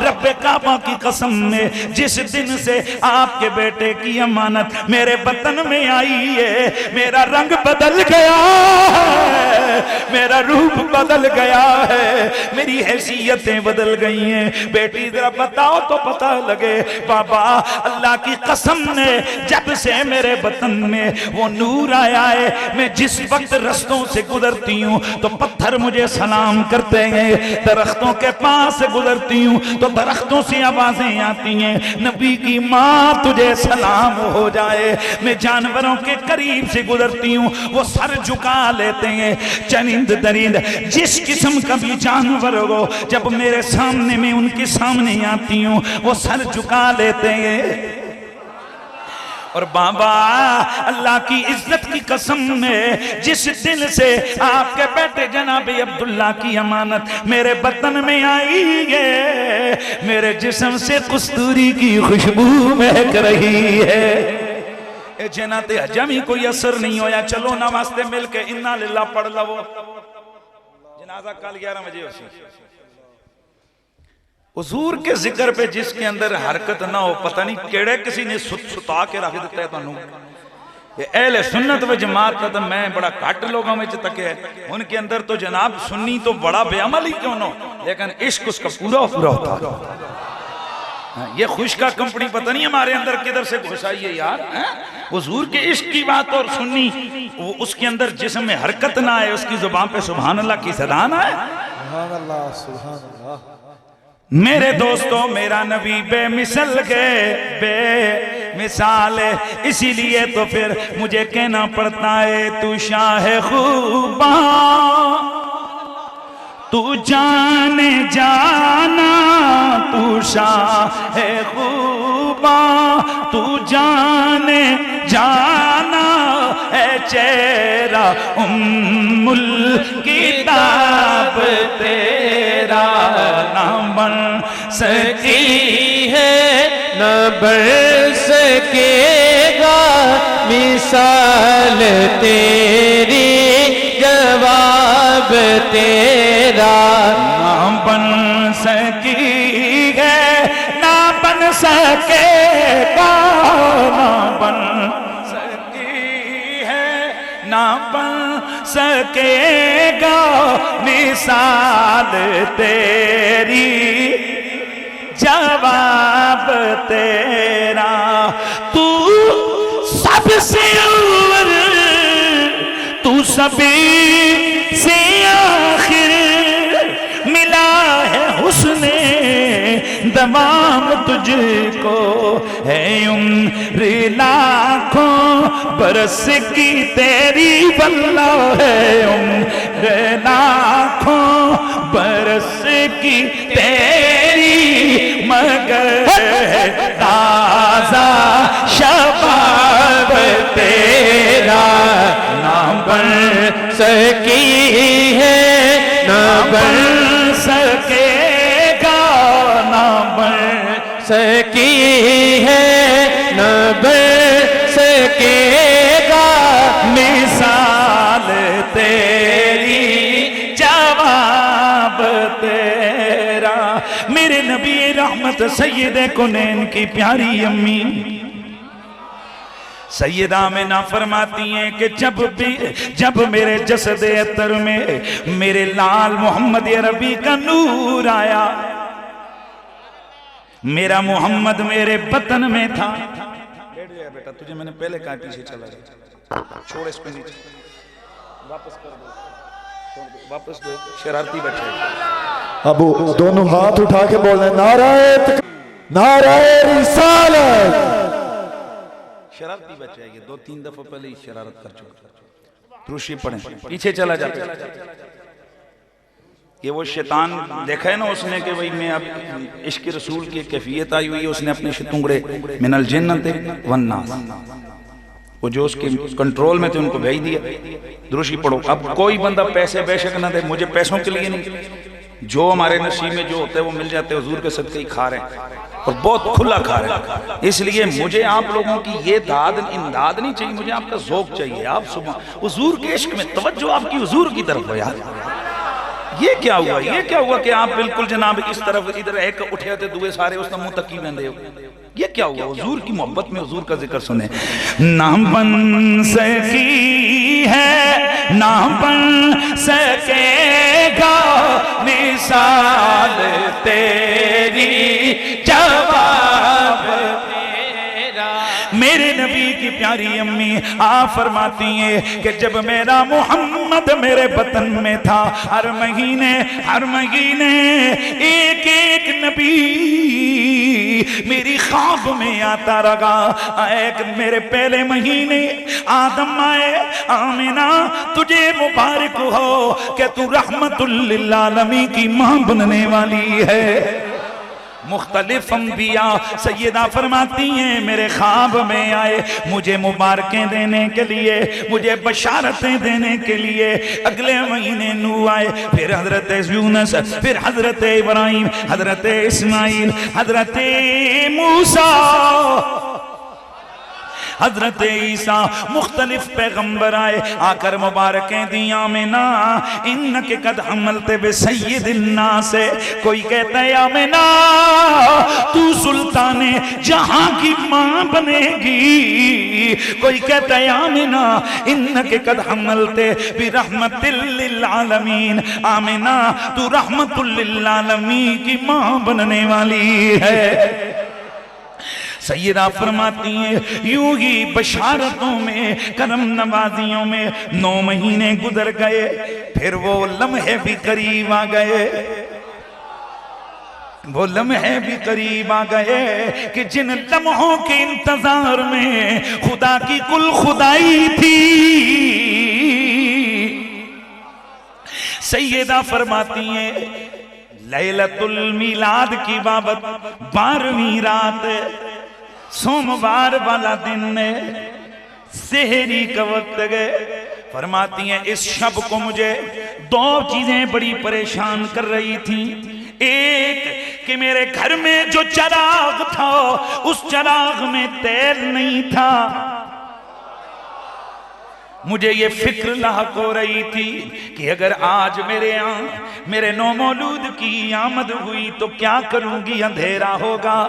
रब्बे काबा की कसम में जिस दिन से आपके बेटे की अमानत मेरे वतन में आई है, मेरा रंग बदल गया है, मेरा रूप बदल गया है, मेरी हैसियतें बदल गई हैं। बेटी जरा बताओ तो पता लगे। बाबा अल्लाह की कसम ने जब से मेरे वतन में वो नूर आया है, मैं जिस वक्त रस्तों से गुजरती हूँ तो पत्थर मुझे सलाम करते हैं, दरख्तों के पास से गुजरती हूँ तो दरख्तों से आवाजें आती हैं, नबी की माँ तुझे सलाम हो जाए। मैं जानवरों के करीब से गुजरती हूँ, वो सर झुका लेते हैं। चनिंद दरिंद जिस किस्म का भी जानवर हो, जब मेरे सामने में उनके सामने आती हूँ वो सर झुका लेते हैं। और बाबा अल्लाह की इज्जत की कसम में जिस दिल से आपके बेटे जनाब अब्दुल्ला की अमानत मेरे वतन में आई है, मेरे जिस्म से कस्तूरी की खुशबू महक रही है। जनाते हजमी कोई असर नहीं होया। चलो ना वास्ते मिल के इन्ना लिल्लाह पढ़ लवो। जनाजा कल 11 बजे हो। हुजूर के जिक्र पे जिसके अंदर हरकत ना हो, पता नहीं केड़े किसी ने सुता के रख दिता है तुहानू। अहले सुन्नत व जमात का तो मैं बड़ा घट लोगों में तक है, उनके अंदर तो जनाब सुन्नी तो बड़ा बेअमल ही क्यों ना, लेकिन इश्क उसका पूरा पूरा होता है। ये खुश का कंपनी पता नहीं हमारे अंदर किधर से घुस आई है यार। हुजूर के इश्क की बात और सुन्नी वो उसके अंदर जिस्म में हरकत ना आए, उसकी जुबान पे सुभान अल्लाह की सदा ना आए। सुभान अल्लाह, सुभान अल्लाह। मेरे दोस्तों मेरा नबी बेमिसल के बेमिसाल है, इसीलिए तो फिर मुझे कहना पड़ता है तू शाह खूबा, तू जाने जाना, तू शाह खूबा, तू जाने जाना है चेहरा उम्मुल किताब तेरा नाम बन सकी है न बढ़ सकेगा मिसाल तेरी, जवाब तेरा नाम बन सकी है ना बन सकेगा, ना बन सकी है ना बन सकेगा मिसाल तेरी, जवाब तेरा। तू सबसे अव्वल, तू सभी से आखिर मिला है हुस्ने दवाम तुझको, है उम्र लाखों बरस की तेरी वल्ला, है उम्र लाखों बरस की तेरी मगर ताजा शबाब तेरा ना बन सकी है, ना बन सकेगा, ना बन सकी है, ना बन सकेगा मिसाल तेरी जवाब तेरा। मेरे नबी रहमत सैयदे कौनैन की प्यारी अम्मी सैयदा आमिना फरमाती हैं कि जब मेरे जसदे अतर में मेरे लाल मोहम्मद अरबी का नूर आया, मेरा मोहम्मद मेरे बतन में था। बैठ जाए बेटा, तुझे मैंने पहले कहा पीछे चला जा, छोड़ इसको नीचे, वापस कर दो, वापस दो, शरारती बच्चे। अब दोनों हाथ उठा के बोल रहे नाराए रिसालत। शरारती बच्चा है ये, 2-3 दफा पहले ही शरारत कर चुका। तुरुशी पढ़े, पीछे चला जाता। ये वो शैतान देखा है ना उसने कि भाई मैं अब इश्क रसूल की कैफियत आई हुई है, उसने अपने शितुंगड़े मिनल जिन्नत वन्नास, वो जो उसके कंट्रोल में थे उनको भेज दिया। दुरुशी पढ़ो। अब कोई बंदा पैसे बेशक ना दे, मुझे पैसों के लिए नहीं, जो हमारे नसीब में जो होता है वो मिल जाते हैं, हुजूर के सदके ही खा रहे हैं और बहुत खुला खा रहे हैं। इसलिए मुझे आप लोगों की ये इमदाद नहीं चाहिए, मुझे आपका ज़ौक़ चाहिए। आप सुबह हुजूर के इश्क में तवज्जो आपकी हुजूर की तरफ हो यार। ये क्या हुआ, ये क्या हुआ कि आप बिल्कुल जनाब इस तरफ इधर एक उठे थे दुए सारे उस मुंह तक ही बंदे हो, ये क्या हुआ? हुजूर की मोहब्बत में हुजूर का जिक्र सुने। ना बन सकी है, ना बन सकेगा मिसाल तेरी जवाब तेरा। मेरे नबी की प्यारी अम्मी आप फरमाती हैं कि जब मेरा मोहम्मद मेरे बतन में था, हर महीने एक एक नबी मेरी ख्वाब में आता रहा। एक मेरे पहले महीने आदम आए, आमिना तुझे मुबारक हो कि तू रहमतुल लिल आलमीन की मां बनने वाली है। मुख्तलिफ अंबिया सैयदा फरमाती हैं मेरे ख्वाब में आए, मुझे मुबारकें देने के लिए, मुझे बशारतें देने के लिए। अगले महीने नूह आए, फिर हजरत यूनुस, फिर हजरत इब्राहिम, हजरत इस्माइल, हजरत मूसा, हजरत ईसा, मुख्तलिफ पैगंबर आए, आकर मुबारकें दिया में ना इन्नके कद हमलते बे सय्यदिन्ना से। कोई कहता है आमिना तू सुल्ताने जहां की मां बनेगी, कोई कहता है आमिना इन्नके कद हमलते बि रहमतिल लिल आलमीन, आमिना तू रहमतुल लिल आलमीन की मां बनने वाली है। सैयदा फरमाती हैं यूं ही बशारतों में, करम नवाजियों में 9 महीने गुजर गए, फिर वो लम्हे भी करीब आ गए, वो लम्हे भी करीब आ गए कि जिन लम्हों के इंतजार में खुदा की कुल खुदाई थी। सैयदा फरमाती हैं लैलतुल मिलाद की बाबत 12वीं रात, सोमवार वाला दिन ने सेहरी का वक्त गए। फरमाती हैं इस शब को मुझे 2 चीजें बड़ी परेशान कर रही थी। एक कि मेरे घर में जो चिराग था उस चिराग में तेल नहीं था। मुझे ये फिक्र लाहक हो रही थी कि अगर आज मेरे यहाँ मेरे नौ मौलूद की आमद हुई तो क्या करूंगी, अंधेरा होगा।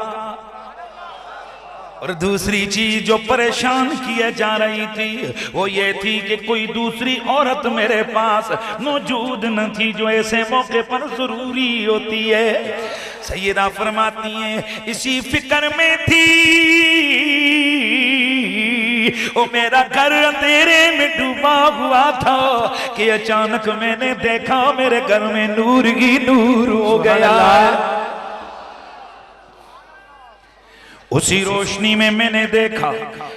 और दूसरी चीज जो परेशान किए जा रही थी वो ये थी कि कोई दूसरी औरत मेरे पास मौजूद न थी जो ऐसे मौके पर जरूरी होती है। सैयदा फरमाती हैं इसी फिक्र में थी ओ मेरा घर अंधेरे में डूबा हुआ था कि अचानक मैंने देखा मेरे घर में नूर ही नूर हो गया। उसी रोशनी में मैंने देखा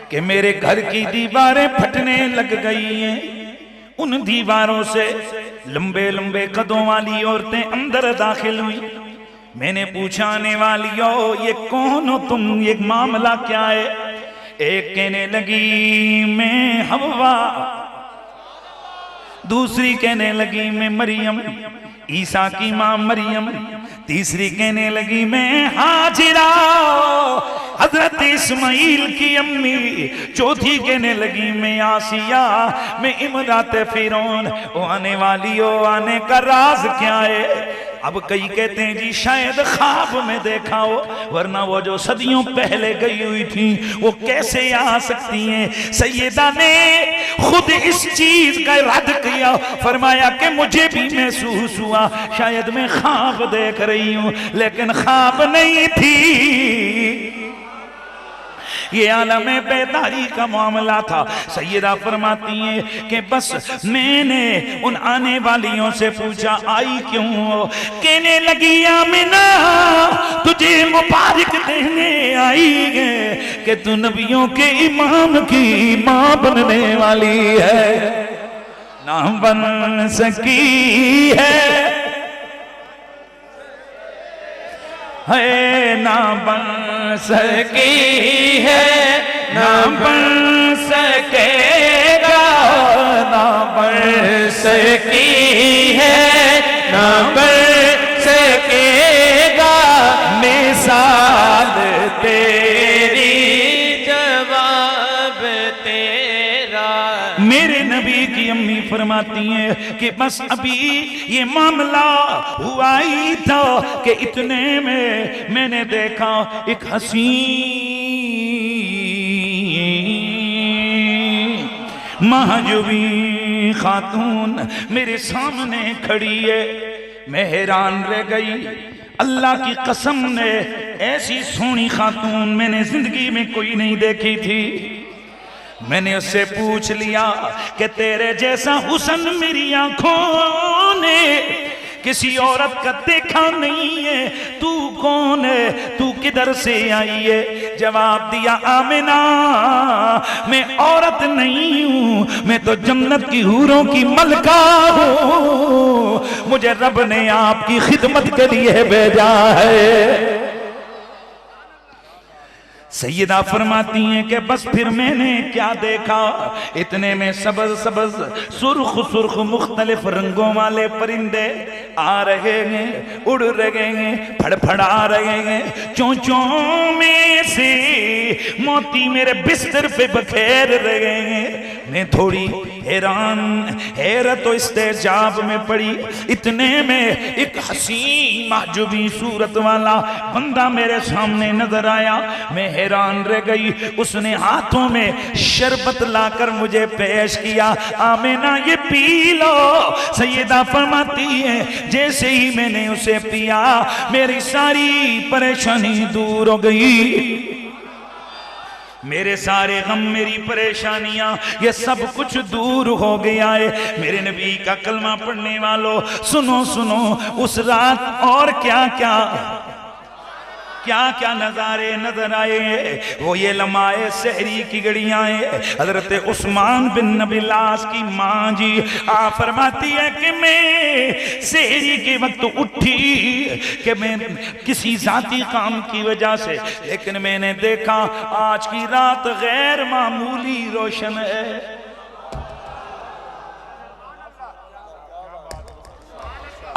कि मेरे घर की दीवारें फटने लग गई हैं। उन दीवारों से लंबे लंबे कदों वाली औरतें अंदर दाखिल हुई। मैंने पूछा, आने वालियों ये कौन हो तुम, ये मामला क्या है? एक कहने लगी मैं हव्वा, दूसरी कहने लगी मैं मरियम, ईसा की मां मरियम, तीसरी कहने लगी मैं हाजिरा, हजरत इस्माइल की अम्मी, चौथी कहने लगी मैं आसिया, मैं इमरात फिरौन। वो आने वाली हो, आने का राज क्या है? अब कई कहते हैं जी शायद ख्वाब में देखा हो, वरना वो जो सदियों पहले गई हुई थी वो कैसे आ सकती हैं? सैयदा ने खुद इस चीज का रद्द किया, फरमाया कि मुझे भी महसूस हुआ शायद मैं ख्वाब देख रही हूं, लेकिन ख्वाब नहीं थी, ये आलम बेदारी का मामला था। सैयदा फरमाती हैं कि बस मैंने उन आने वालियों से पूछा आई क्यों हो? कहने लगी आमिना तुझे मुबारक देने आई है कि तू नबियों के इमाम की मां बनने वाली है, ना बन सकी है ना बन सकी है, ना बन सकेगा, ना बन सकी है, ना बन सकेगा, मिसाल तेरी जवाब तेरा। मेरे नबी की अम्मी फरमाती हैं कि बस अभी ये मामला हुआ ही था कि इतने में मैंने देखा एक हसीन महजूबी खातून मेरे सामने खड़ी है। मैं हैरान रह गई, अल्लाह की कसम ने ऐसी सोहनी खातून मैंने जिंदगी में कोई नहीं देखी थी। मैंने उससे पूछ लिया कि तेरे जैसा हुस्न मेरी आंखों ने किसी औरत का देखा नहीं है, तू कौन है, तू किधर से आई है? जवाब दिया आमिना मैं औरत नहीं हूं, मैं तो जन्नत की हूरों की मलका हूं, मुझे रब ने आपकी खिदमत के लिए भेजा है। सैयदा फरमाती हैं कि बस फिर मैंने क्या देखा, इतने में सबज सबज सुर्ख सुर्ख मुख्तलिफ रंगों वाले परिंदे आ रहे हैं, उड़ रहे हैं, फड़फड़ा रहे हैं, चोंचों में से मोती मेरे बिस्तर पे बखेर रहे हैं। मैं थोड़ी हैरत और इस्तेजाब में पड़ी। इतने में एक हसीन महजूबी सूरत वाला बंदा मेरे सामने नजर आया। मैं हैरान रह गई। उसने हाथों में शरबत लाकर मुझे पेश किया, आमिना ये पी लो। सैयदा फरमाती है जैसे ही मैंने उसे पिया मेरी सारी परेशानी दूर हो गई, मेरे सारे गम, मेरी परेशानियां, ये सब कुछ दूर हो गया है। मेरे नबी का कलमा पढ़ने वालों सुनो सुनो, उस रात और क्या क्या क्या क्या नजारे नजर आए। वो ये लम्हाए सहरी की घड़ियां हैं। हजरत उस्मान बिन नबिलास की मां जी आ फरमाती है कि मैं सहरी के वक्त उठी कि मैं किसी जाती काम की वजह से, लेकिन मैंने देखा आज की रात गैर मामूली रोशन है।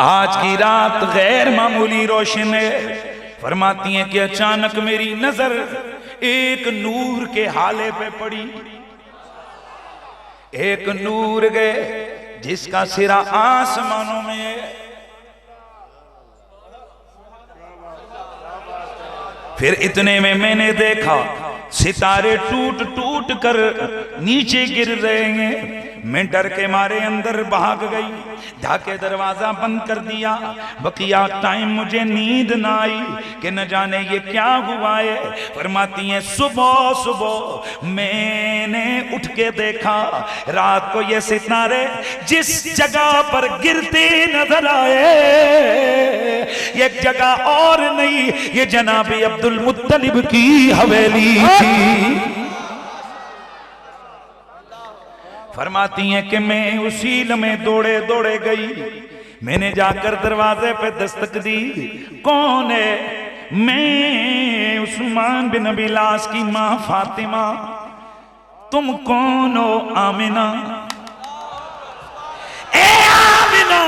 आज की रात गैर मामूली रोशन है। फरमाती हैं कि अचानक मेरी नजर एक नूर के हाले पे पड़ी। एक नूर गए जिसका सिरा आसमानों में है। फिर इतने में मैंने देखा सितारे टूट टूट कर नीचे गिर रहे हैं। मैं डर के मारे अंदर भाग गई, जाके दरवाजा बंद कर दिया। बकिया टाइम मुझे नींद ना आई कि न जाने ये क्या हुआ है। फरमाती हैं सुबह सुबह मैंने उठ के देखा, रात को ये सितारे जिस जगह पर गिरते नजर आए ये जगह और नहीं, ये जनाब अब्दुल मुत्तलिब की हवेली थी। फरमाती हैं कि मैं उसी लम्हे दौड़े दौड़े गई, मैंने जाकर दरवाजे पे दस्तक दी। कौन है? मैं उस्मान बिन अबी लास की मां फातिमा। तुम कौन हो? आमिना। ए आमिना,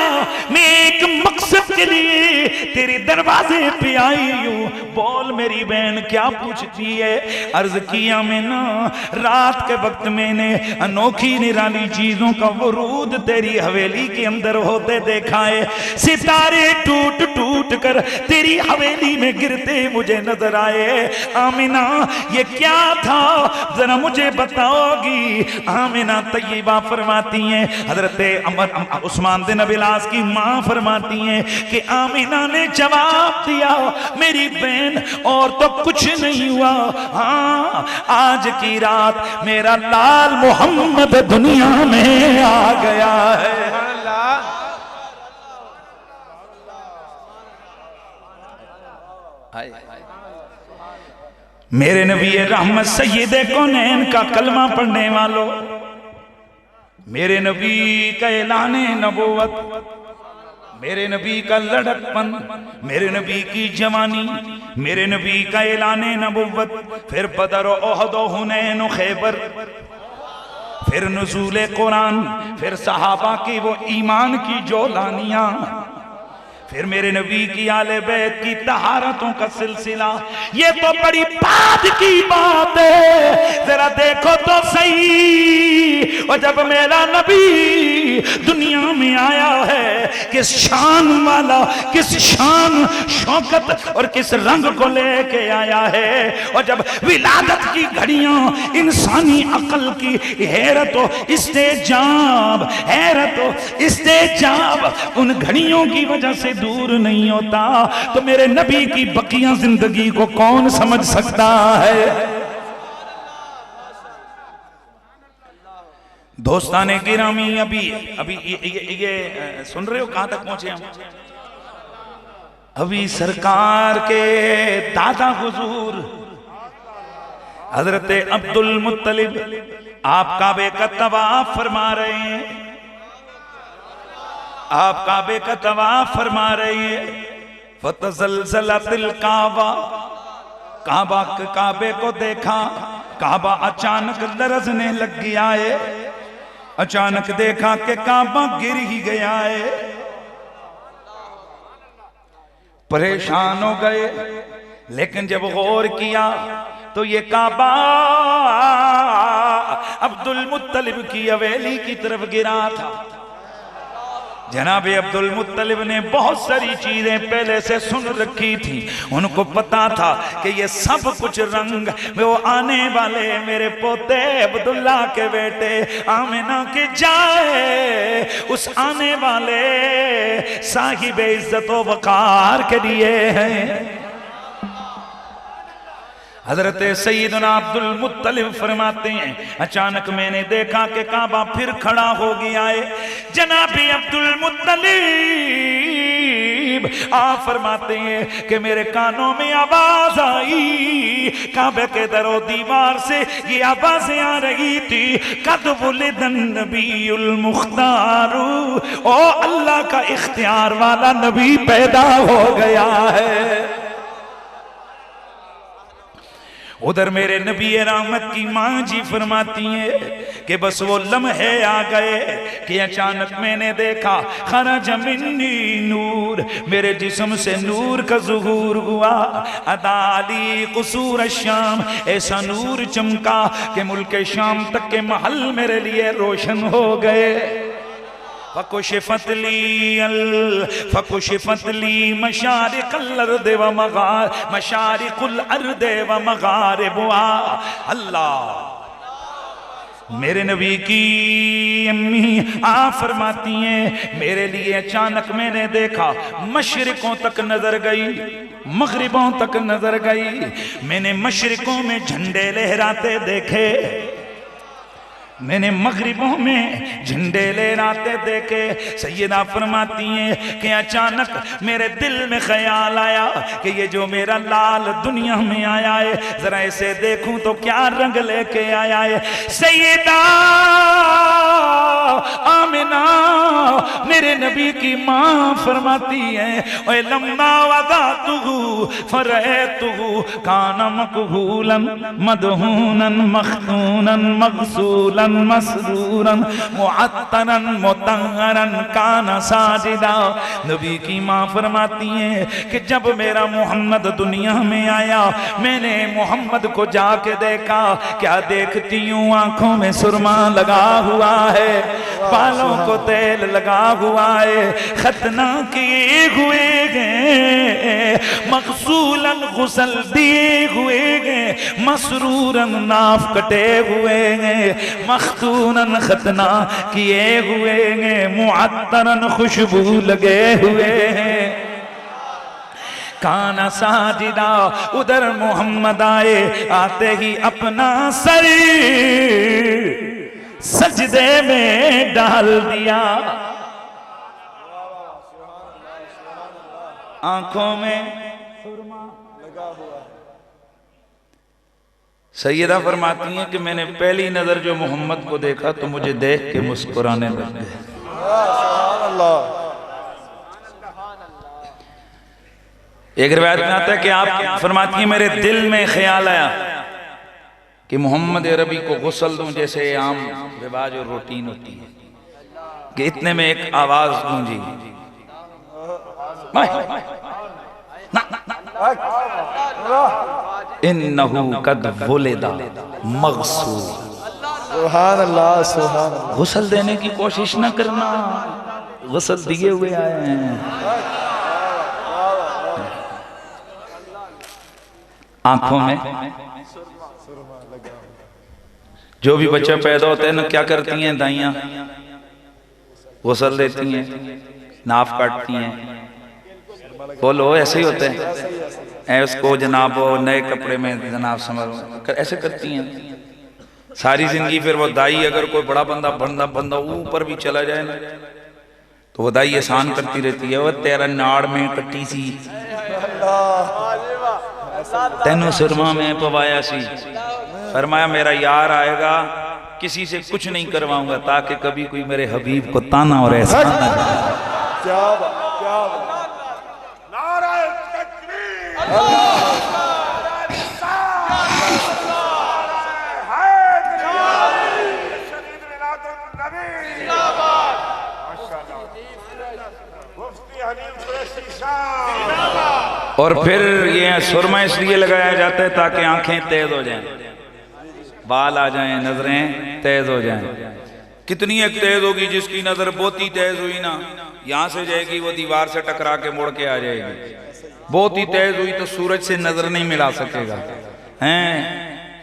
मैं एक मकसद के लिए तेरे दरवाजे पे आई हूं, बोल मेरी बहन क्या पूछती है? अर्ज किया मैंने रात के वक्त मैंने अनोखी निराली चीजों का वरूद तेरी हवेली के अंदर होते देखा है। सितारे टूट टूट कर तेरी हवेली में गिरते मुझे नजर आए। आमिना ये क्या था, जरा मुझे बताओगी? आमिना तैयबा फरमाती हैं, हजरत उस्मान बिन अबी लास की मां फरमाती हैं कि आमिना ने जवाब दिया मेरी बहन और तो कुछ नहीं हुआ, हाँ आज की रात मेरा लाल मोहम्मद दुनिया में आ गया है। मेरे नबी रहमत सैयदे कौनैन का कलमा पढ़ने वालों, मेरे नबी का ऐलाने नबूवत, मेरे नबी का लड़कपन, मेरे नबी की जवानी, मेरे नबी का ऐलाने नबूवत, फिर बदर ओहद हुनैन खैबर, फिर नुज़ूल कुरान, फिर सहाबा की वो ईमान की जोलानियां, फिर मेरे नबी की आले बैत की तहारतों का सिलसिला। ये तो बड़ी बात की बात है, जरा देखो तो सही। और जब मेरा नबी दुनिया में आया है, किस शान वाला, किस शान शौकत और किस रंग को लेके आया है। और जब विलादत की घड़ियां इंसानी अकल की हैरत हो इस्तेजाब, हैरत हो इस्तेजाब उन घड़ियों की वजह से दूर नहीं होता, तो मेरे नबी की बकिया जिंदगी को कौन समझ सकता है। दोस्ताने गिरामी, अभी ये सुन रहे हो कहां तक पहुंचे हम? अभी सरकार के दादा हुजूर हजरत अब्दुल मुत्तलिब आप काबे का तवाफ फरमा रहे हैं, आप काबे का तवाफ फरमा रहे हैं। फतज़लज़लतिल काबा, काबे को देखा, काबा अचानक लरजने लग गया है। अचानक देखा कि काबा गिर ही गया है। परेशान हो गए, लेकिन जब गौर किया तो ये काबा अब्दुल मुत्तलिब की हवेली की तरफ गिरा था। जनाब अब्दुल मुत्तलिब ने बहुत सारी चीजें पहले से सुन रखी थी, उनको पता था कि ये सब कुछ रंग वो आने वाले मेरे पोते अब्दुल्ला के बेटे आमिना के जाए, उस आने वाले साहिब इज्जत व वकार के लिए हैं। हजरत सैयदना अब्दुल मुत्तलिब फरमाते हैं, अचानक मैंने देखा कि काबा फिर खड़ा हो गया है। जनाब अब्दुल मुत्तलिब आप फरमाते हैं कि मेरे कानों में आवाज आई, काबे के दरो दीवार से ये आवाजें आ रही थी, कद वुलिदन नबीउल मुख्तारू, ओ अल्लाह का इख्तियार वाला नबी पैदा हो गया है। उधर मेरे नबी रहमत की माँ जी फरमाती है कि बस वो लम्हे आ गए कि अचानक मैंने देखा खरज मिन्नी नूर, मेरे जिस्म से नूर का ज़ुहूर हुआ। अदाली कुसूर शाम, ऐसा नूर चमका कि मुल्क शाम तक के महल मेरे लिए रोशन हो गए। फकुशिफतली मशारिकुल अर्द व मगारिबुहा। अल्लाह मेरे नबी की अम्मी आ फरमाती हैं, मेरे लिए अचानक मैंने देखा मशरिकों तक नजर गई, मगरिबों तक नजर गई। मैंने मशरिकों में झंडे लहराते देखे, मैंने मगरिबों में झंडे लहराते देखे। सैयदा फरमाती हैं कि अचानक मेरे दिल में ख्याल आया कि ये जो मेरा लाल दुनिया में आया है, जरा इसे देखूं तो क्या रंग लेके आया है। सैयदा आमिना मेरे नबी की माँ फरमाती है, ओए लम्मा वदातुहु फरअतुहु काना मकबूलन मदहूनन मखतूनन मगसूलन मसरूरन मुअत्तरन मुतहरन काना साजिदा। नबी की माँ फरमाती है कि जब मेरा मोहम्मद दुनिया में आया, मैंने मोहम्मद को जाके देखा, क्या देखती हूँ, आंखों में सुरमा लगा हुआ है, बालों को तेल लगा हुआ है, खतना किए हुए गए, मगसूलन गुसल दिए हुए गए, मसरूरन नाफ कटे हुए गए, मखतूनन खतना किए हुए गए, मुअत्तरन खुशबू लगे हुए हैं, काना साजिदा। उधर मोहम्मद आए, आते ही अपना सर सजदे में डाल दिया, आंखों में सुरमा लगा हुआ। सैयदा फरमाती हैं कि मैंने पहली नजर जो मोहम्मद को देखा तो मुझे देख के मुस्कुराने लग गए। एक रिवायत में आता है कि आप फरमाती हैं मेरे दिल में ख्याल आया कि मोहम्मद अरबी को गुस्ल दूं, जैसे आम रिवाज और रूटीन होती है, कि इतने में एक आवाज गूंजी, इन्नहु कद वुलिदा मगसूल। सुभान अल्लाह, सुभान अल्लाह। गुस्ल देने की कोशिश न करना, गुस्ल दिए हुए आए हैं। आंखों में जो भी बच्चा पैदा होता है ना, क्या करती हैं दाइयां, गुस्ल देती हैं, नाफ काटती हैं। बोलो ऐसे ही होते हैं, उसको जनाब नए कपड़े में जनाब समझ ऐसे करती हैं सारी जिंदगी। फिर वो दाई अगर कोई बड़ा बंदा बंदा ऊपर भी चला जाए ना, तो वो दाई एहसान करती रहती है, वो तेरा नाड़ में कट्टी सी, तेनों सुरमा में पवाया सी। फरमाया मेरा यार आएगा, किसी से कुछ नहीं करवाऊंगा, ताकि कभी कोई मेरे हबीब को ताना और एहसान न करे। क्या बात, क्या बात। और फिर ये सुरमा इसलिए लगाया जाता है ताकि आंखें तेज हो जाएं, बाल आ जाएं, नजरें तेज हो जाएं। कितनी एक तेज होगी जिसकी नजर बहुत ही तेज हुई ना, यहां से जाएगी वो दीवार से टकरा के मुड़ के आ जाएगी। बहुत ही तेज हुई तो सूरज से नजर नहीं मिला सकेगा। हैं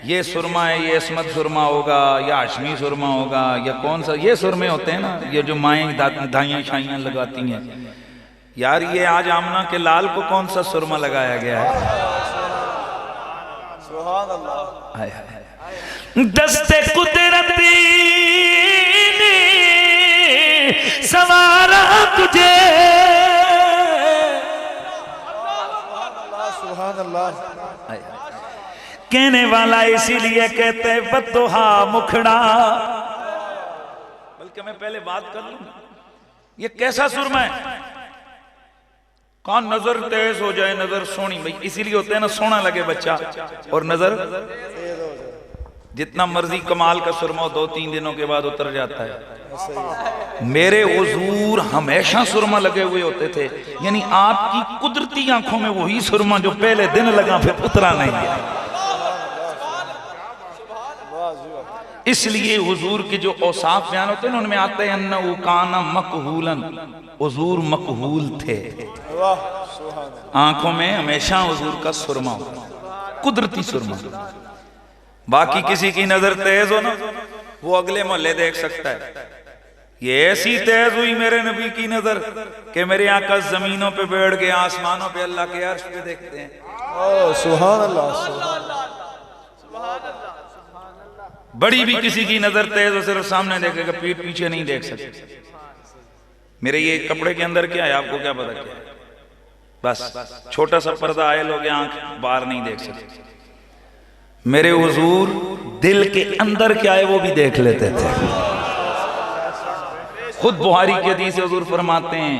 ये सुरमा है, ये इसमत सुरमा होगा या हाशमी सुरमा होगा या कौन सा, ये सुरमे होते हैं ना, ये जो माएँ धाइयाँ शाइयाँ लगाती हैं। यार ये आज आमना के लाल को कौन सा सुरमा लगाया गया है? सुभान अल्लाह। दस्ते कुदरती ने सवारा तुझे, सुभान अल्लाह। कहने वाला इसीलिए कहते बददुहा मुखड़ा। बल्कि मैं पहले बात कर लूं, ये कैसा सुरमा है? कौन नजर तेज हो जाए, नजर सोनी, भाई इसीलिए होते हैं ना, सोना लगे बच्चा और नजर जितना मर्जी कमाल का सुरमा 2-3 दिनों के बाद उतर जाता है। मेरे हुजूर हमेशा सुरमा लगे हुए होते थे, यानी आपकी कुदरती आंखों में वही सुरमा जो पहले दिन लगा फिर उतरा नहीं है। इसलिए हुजूर के जो औसाफ बयान होते हैं ना, उनमें आते हैं अन्नहु काना मकहूलन, हुजूर मकहूल थे, आंखों में हमेशा हुजूर का सुरमा हो, कुदरती सुरमा। बाकी किसी की नजर तेज हो ना, वो अगले मोहल्ले देख सकता है। ये ऐसी तेज हुई मेरे नबी की नजर कि मेरे आका जमीनों पे बैठ के आसमानों पे अल्लाह के अर्श पे देखते हैं। ओ सुभान अल्लाह, सुभान बड़ी भी किसी की नजर तेज हो सिर्फ सामने देखेगा, पीठ पीछे नहीं देख सकते। मेरे ये कपड़े के अंदर क्या है आपको क्या पता क्या है? बस छोटा सा पर्दा आए लोग आंख बाहर नहीं देख सकते। मेरे हुजूर दिल के अंदर क्या है वो भी देख लेते थे। खुद बुहारी के हदीस हुजूर फरमाते हैं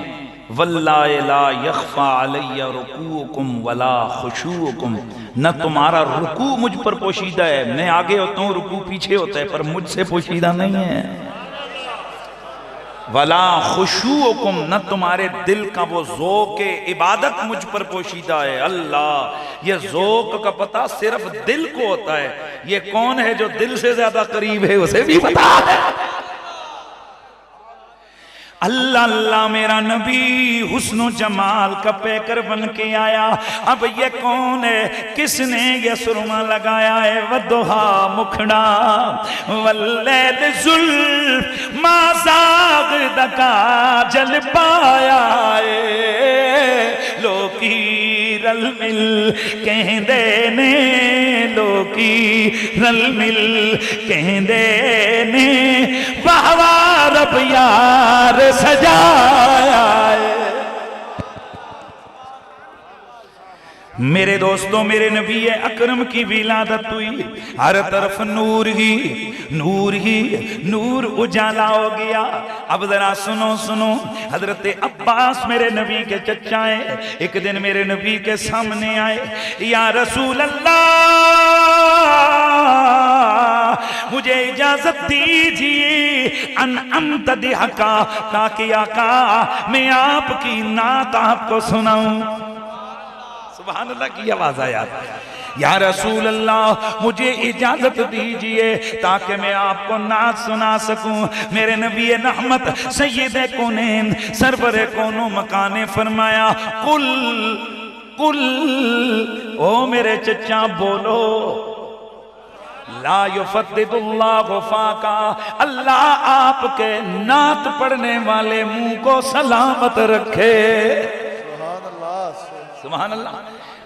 वल्लाहि ला यख्फा अलैया रुकूकुम वला खुशूकुम, न तुम्हारा रुकू मुझ पर पोशीदा है, मैं आगे होता हूँ रुकू पीछे होता है, पर मुझसे पोशीदा नहीं है। वला खुशूकुम, न तुम्हारे दिल का वो ज़ौक़ इबादत मुझ पर पोशीदा है। अल्लाह, ये ज़ौक़ का पता सिर्फ दिल को होता है। ये कौन है जो दिल से ज्यादा करीब है उसे भी पता है। अल्लाह अल्लाह मेरा नबी हुस्न जमाल का पैकर बन के आया। अब ये कौन है, किसने ये सुरमा लगाया है? वदुहा मुखड़ा वल्लैल जुल्फ माज़ाग दका जल पाया है। लोकी रल मिल कहंदे ने, लोकी रल मिल कहंदे ने, वाहवा रब यार सजाया है। मेरे दोस्तों, मेरे नबी अकरम की विलादत हुई, हर तरफ नूर ही नूर ही नूर उजाला हो गया। अब जरा सुनो सुनो, हजरत अब्बास मेरे नबी के चचा है, एक दिन मेरे नबी के सामने आए, या रसूल अल्लाह मुझे इजाजत दीजिए अन अम्तदिहका, ताकि आका मैं आपकी नात आपको सुनाऊं। सुभान अल्लाह की आवाज आया। या रसूल अल्लाह मुझे इजाजत दीजिए ताकि मैं आपको नात सुना सकूं। मेरे नबी रहमत सैयद कौनैन सरवर कौनो मकाने फरमाया कुल कुल, ओ मेरे चचा बोलो, ला युफद्दिदुल्लाहु फाका, अल्लाह आपके नात पढ़ने वाले मुंह को सलामत रखे। सुभान अल्लाह,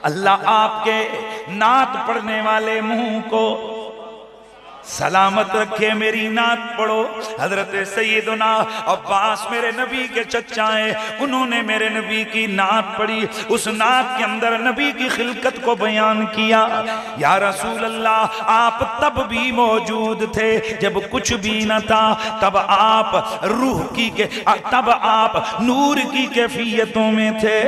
अल्लाह आपके नात पढ़ने वाले मुंह को सलामत रखे। मेरी नात पढ़ो। हजरत सैयदना अब्बास मेरे नबी के चचा हैं, उन्होंने मेरे नबी की नात पढ़ी। उस नात के अंदर नबी की खिलकत को बयान किया। या रसूल अल्लाह, आप तब भी मौजूद थे जब कुछ भी न था, तब आप रूह की के तब आप नूर की कैफियतों में थे।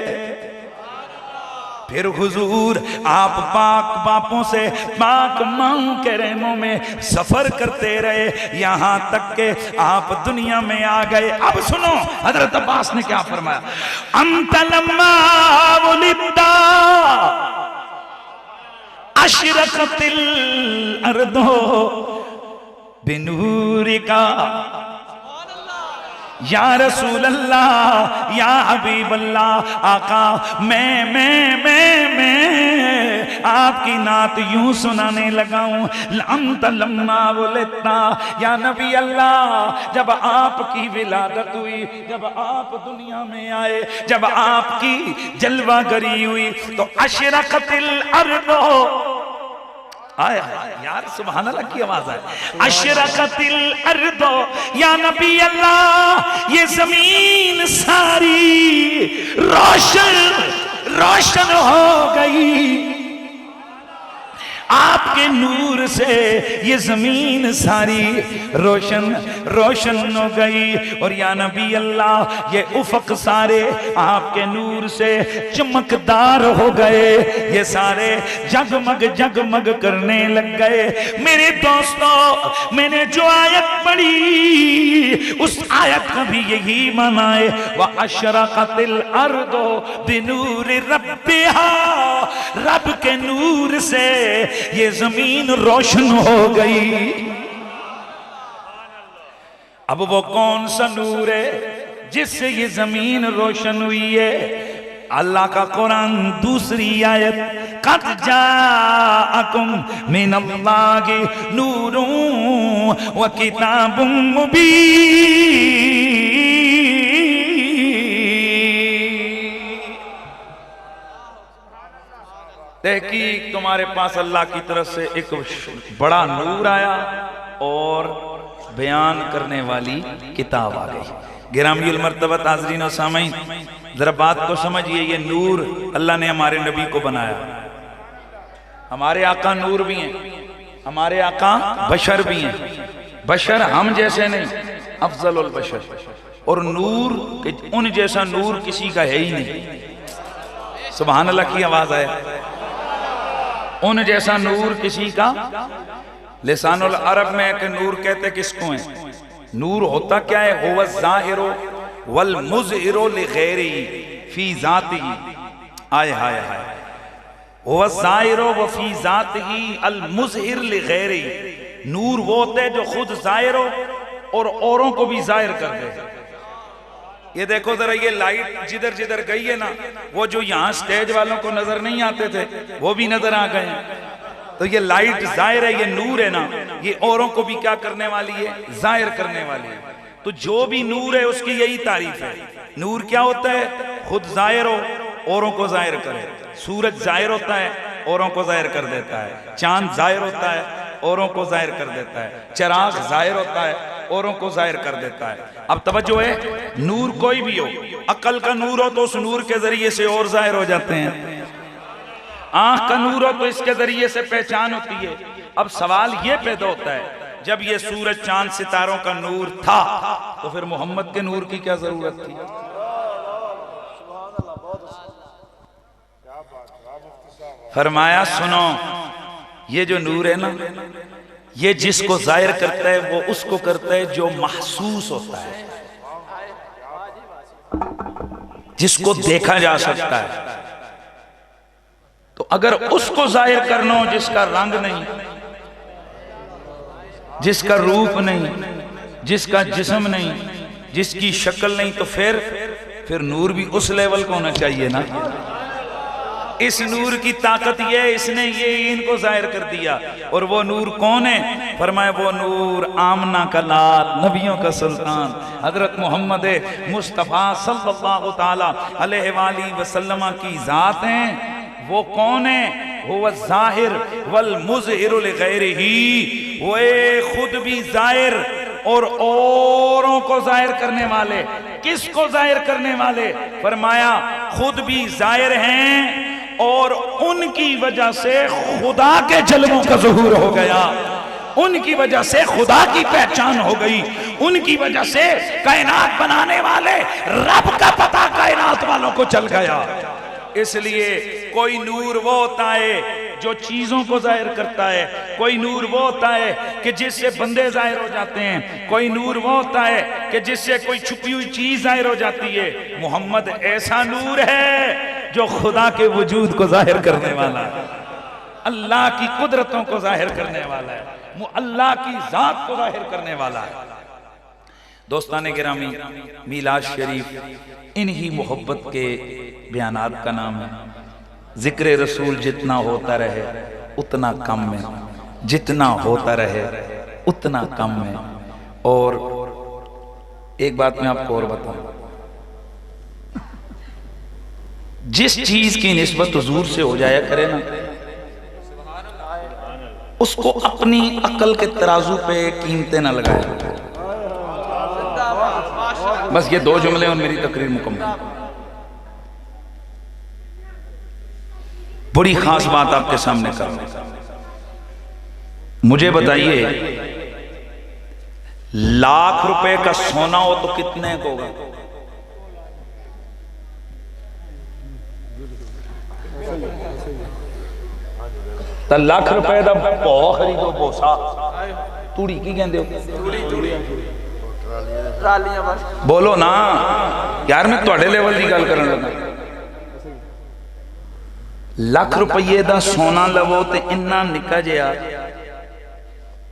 फिर हुजूर आप पाक बापों से पाक माओं के रहमों में सफर करते रहे, यहां तक के आप दुनिया में आ गए। अब सुनो हजरत अब्बास ने क्या फरमाया, अंतलम्मा वुलिदा अशरकतिल अर्दो बिनूरिका, या रसूल अल्लाह या हबीब अल्लाह, आका मैं आपकी नात यूं सुनाने लगाऊं। अंत लम्मा वुलिदा, या नबी अल्लाह जब आपकी विलादत हुई, जब आप दुनिया में आए, जब आपकी जलवागरी हुई, तो अशरकतिल अर्दो, आया यार सुभान अल्लाह की आवाज है, अशरकतिल अर्दो, या नबी अल्लाह ये जमीन सारी रोशन रोशन हो गई आपके नूर से। ये जमीन सारी रोशन रोशन हो गई। और या नबी अल्लाह ये उफक सारे आपके नूर से चमकदार हो गए, ये सारे जगमग जगमग करने लग गए। मेरे दोस्तों, मैंने जो आयत पढ़ी उस आयत का भी यही माना है, व अशरकतिल अर्दो बिनूरि रब्बिहा, रब के नूर से ये जमीन रोशन हो गई। अब वो कौन सा नूर है जिससे ये जमीन रोशन हुई है? अल्लाह का कुरान दूसरी आयत, कद जाअकुम मिनल्लाहि नूरुन व किताबुम मुबीन। तहकीक तुम्हारे पास अल्लाह की तरफ से एक बड़ा नूर आया और बयान करने वाली किताब आ गई। गिरामील मर्तबत हाज़रीन और सामीन, जरा बात को समझिए। ये नूर अल्लाह ने हमारे नबी को बनाया। हमारे आका नूर भी हैं, हमारे आका बशर भी हैं। बशर हम जैसे नहीं, अफजलुल बशर। और नूर उन जैसा नूर किसी का है ही नहीं। सुभान अल्लाह की आवाज आया। उन जैसा नूर किसी का, लिसानुल अरब में कि नूर कहते किसको है? नूर होता क्या है? हुवा ज़ाहिरु वल मुज़हिरु लिग़ैरिही फी ज़ातिही। आय हाय हाय। हुवा ज़ाहिरु व फी ज़ातिही अल मुज़हिर लिग़ैरिही। नूर वो होते हैं जो खुद ज़ाहिर हो और औरों को भी ज़ाहिर कर दे। ये देखो जरा, ये लाइट जिधर जिधर गई है ना, वो जो यहाँ स्टेज वालों को नजर नहीं आते थे वो भी नजर आ गए हैं। तो ये लाइट जाहिर है, ये नूर है ना, ये औरों को भी क्या करने वाली है? जाहिर करने वाली है। तो जो भी नूर है उसकी यही तारीफ है। नूर क्या होता है? खुद जाहिर हो, औरों को जाहिर करे। सूरज जाहिर होता है, औरों को जाहिर कर देता है। चांद जाहिर होता है, औरों को जाहिर कर देता है। चिराग जाहिर होता है, औरों को जाहिर कर देता है। अब तवज्जो है, नूर कोई भी हो, अकल का नूर हो तो उस नूर के जरिए से और जाहिर हो जाते हैं। आंख का नूर हो तो इसके जरिए से पहचान होती है। अब सवाल ये पैदा होता है, जब ये सूरज चांद सितारों का नूर था तो फिर मोहम्मद के नूर की क्या जरूरत थी? फरमाया सुनो, ये जो नूर है ना, ये जिसको जाहिर करता है वो उसको करता है जो महसूस होता है, जिसको देखा जा सकता है। तो अगर उसको जाहिर करना हो जिसका रंग नहीं, जिसका रूप नहीं, जिसका जिस्म नहीं, जिसकी शक्ल नहीं, तो फिर नूर भी उस लेवल का होना चाहिए ना। इस नूर की ताकत ये, इसने ये इनको जाहिर कर दिया। और वो नूर कौन है? फरमाया वो नूर आमना का लाल, नबियों का सुल्तान हजरत मोहम्मद मुस्तफ़ा सल्लल्लाहु ताला अलैहि वसल्लम की जात हैं। वो कौन है? वो ज़ाहिर वल मुज़हिर लिग़ैरिही। वो खुद भी जाहिर और औरों को जाहिर करने वाले। किसको जाहिर करने वाले? फरमाया खुद भी जाहिर हैं और उनकी वजह से खुदा के जलवों का ज़ुहूर हो गया, उनकी वजह से खुदा की पहचान हो गई, उनकी वजह से कायनात बनाने वाले रब का पता कायनात वालों को चल गया। इसलिए कोई नूर वो होता है जो चीजों को जाहिर करता है, कोई नूर वो होता है कि जिससे बंदे जाहिर हो जाते हैं, कोई नूर वो होता है कि जिससे कोई छुपी हुई चीज जाहिर हो जाती है। मोहम्मद ऐसा नूर है जो खुदा के वजूद को जाहिर करने वाला है, अल्लाह की कुदरतों को जाहिर करने वाला है, अल्लाह की जात को जाहिर करने वाला है। दोस्ताने गिरामी, मीलाद शरीफ इन्हीं मोहब्बत के बयानात का नाम है। जिक्र रसूल जितना होता रहे उतना कम में, जितना होता रहे उतना कम में। और एक बात मैं आपको और बताऊं, जिस चीज की निस्बत हुजूर से हो जाया करे ना, उसको अपनी अकल के तराजू पे कीमतें ना लगाए। बस ये दो जुमले और मेरी तकरीर मुकम्मल। बड़ी खास बात आपके सामने कर, मुझे बताइए, लाख रुपए का सोना हो तो कितने का होगा? तो लाख रुपए का भौ खरीदो, भोसा तूड़ी की कहते हो? बोलो ना यार, मैं तुहाडे लेवल की गल करन लगा। लाख रुपये का सोना लवो तो इन्ना निका जिहा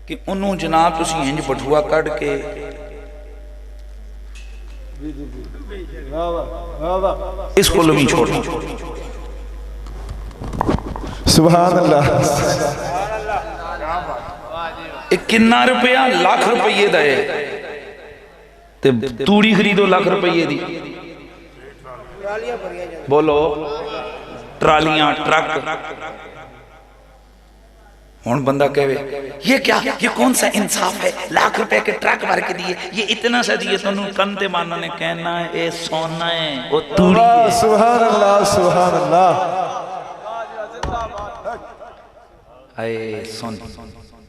कि उन्होंने जनाब तुसीं इंज बठुआ कढ़ के इसको लमी छोड़ सुभान अल्लाह। किन्ना रुपया लाख रुपये दे ते तूड़ी खरीदो लाख रुपये दी। बोलो ट्रालियां ट्रक। हुन बंदा कहे ये क्या, ये कौन सा इंसाफ है, लाख रुपए के ट्रक भर के दिए, ये इतना सा दिए। तो कंते मानो ने कहना है ये सोना है, वो तूड़ी है। सुभान अल्लाह सुभान अल्लाह। आए सुन,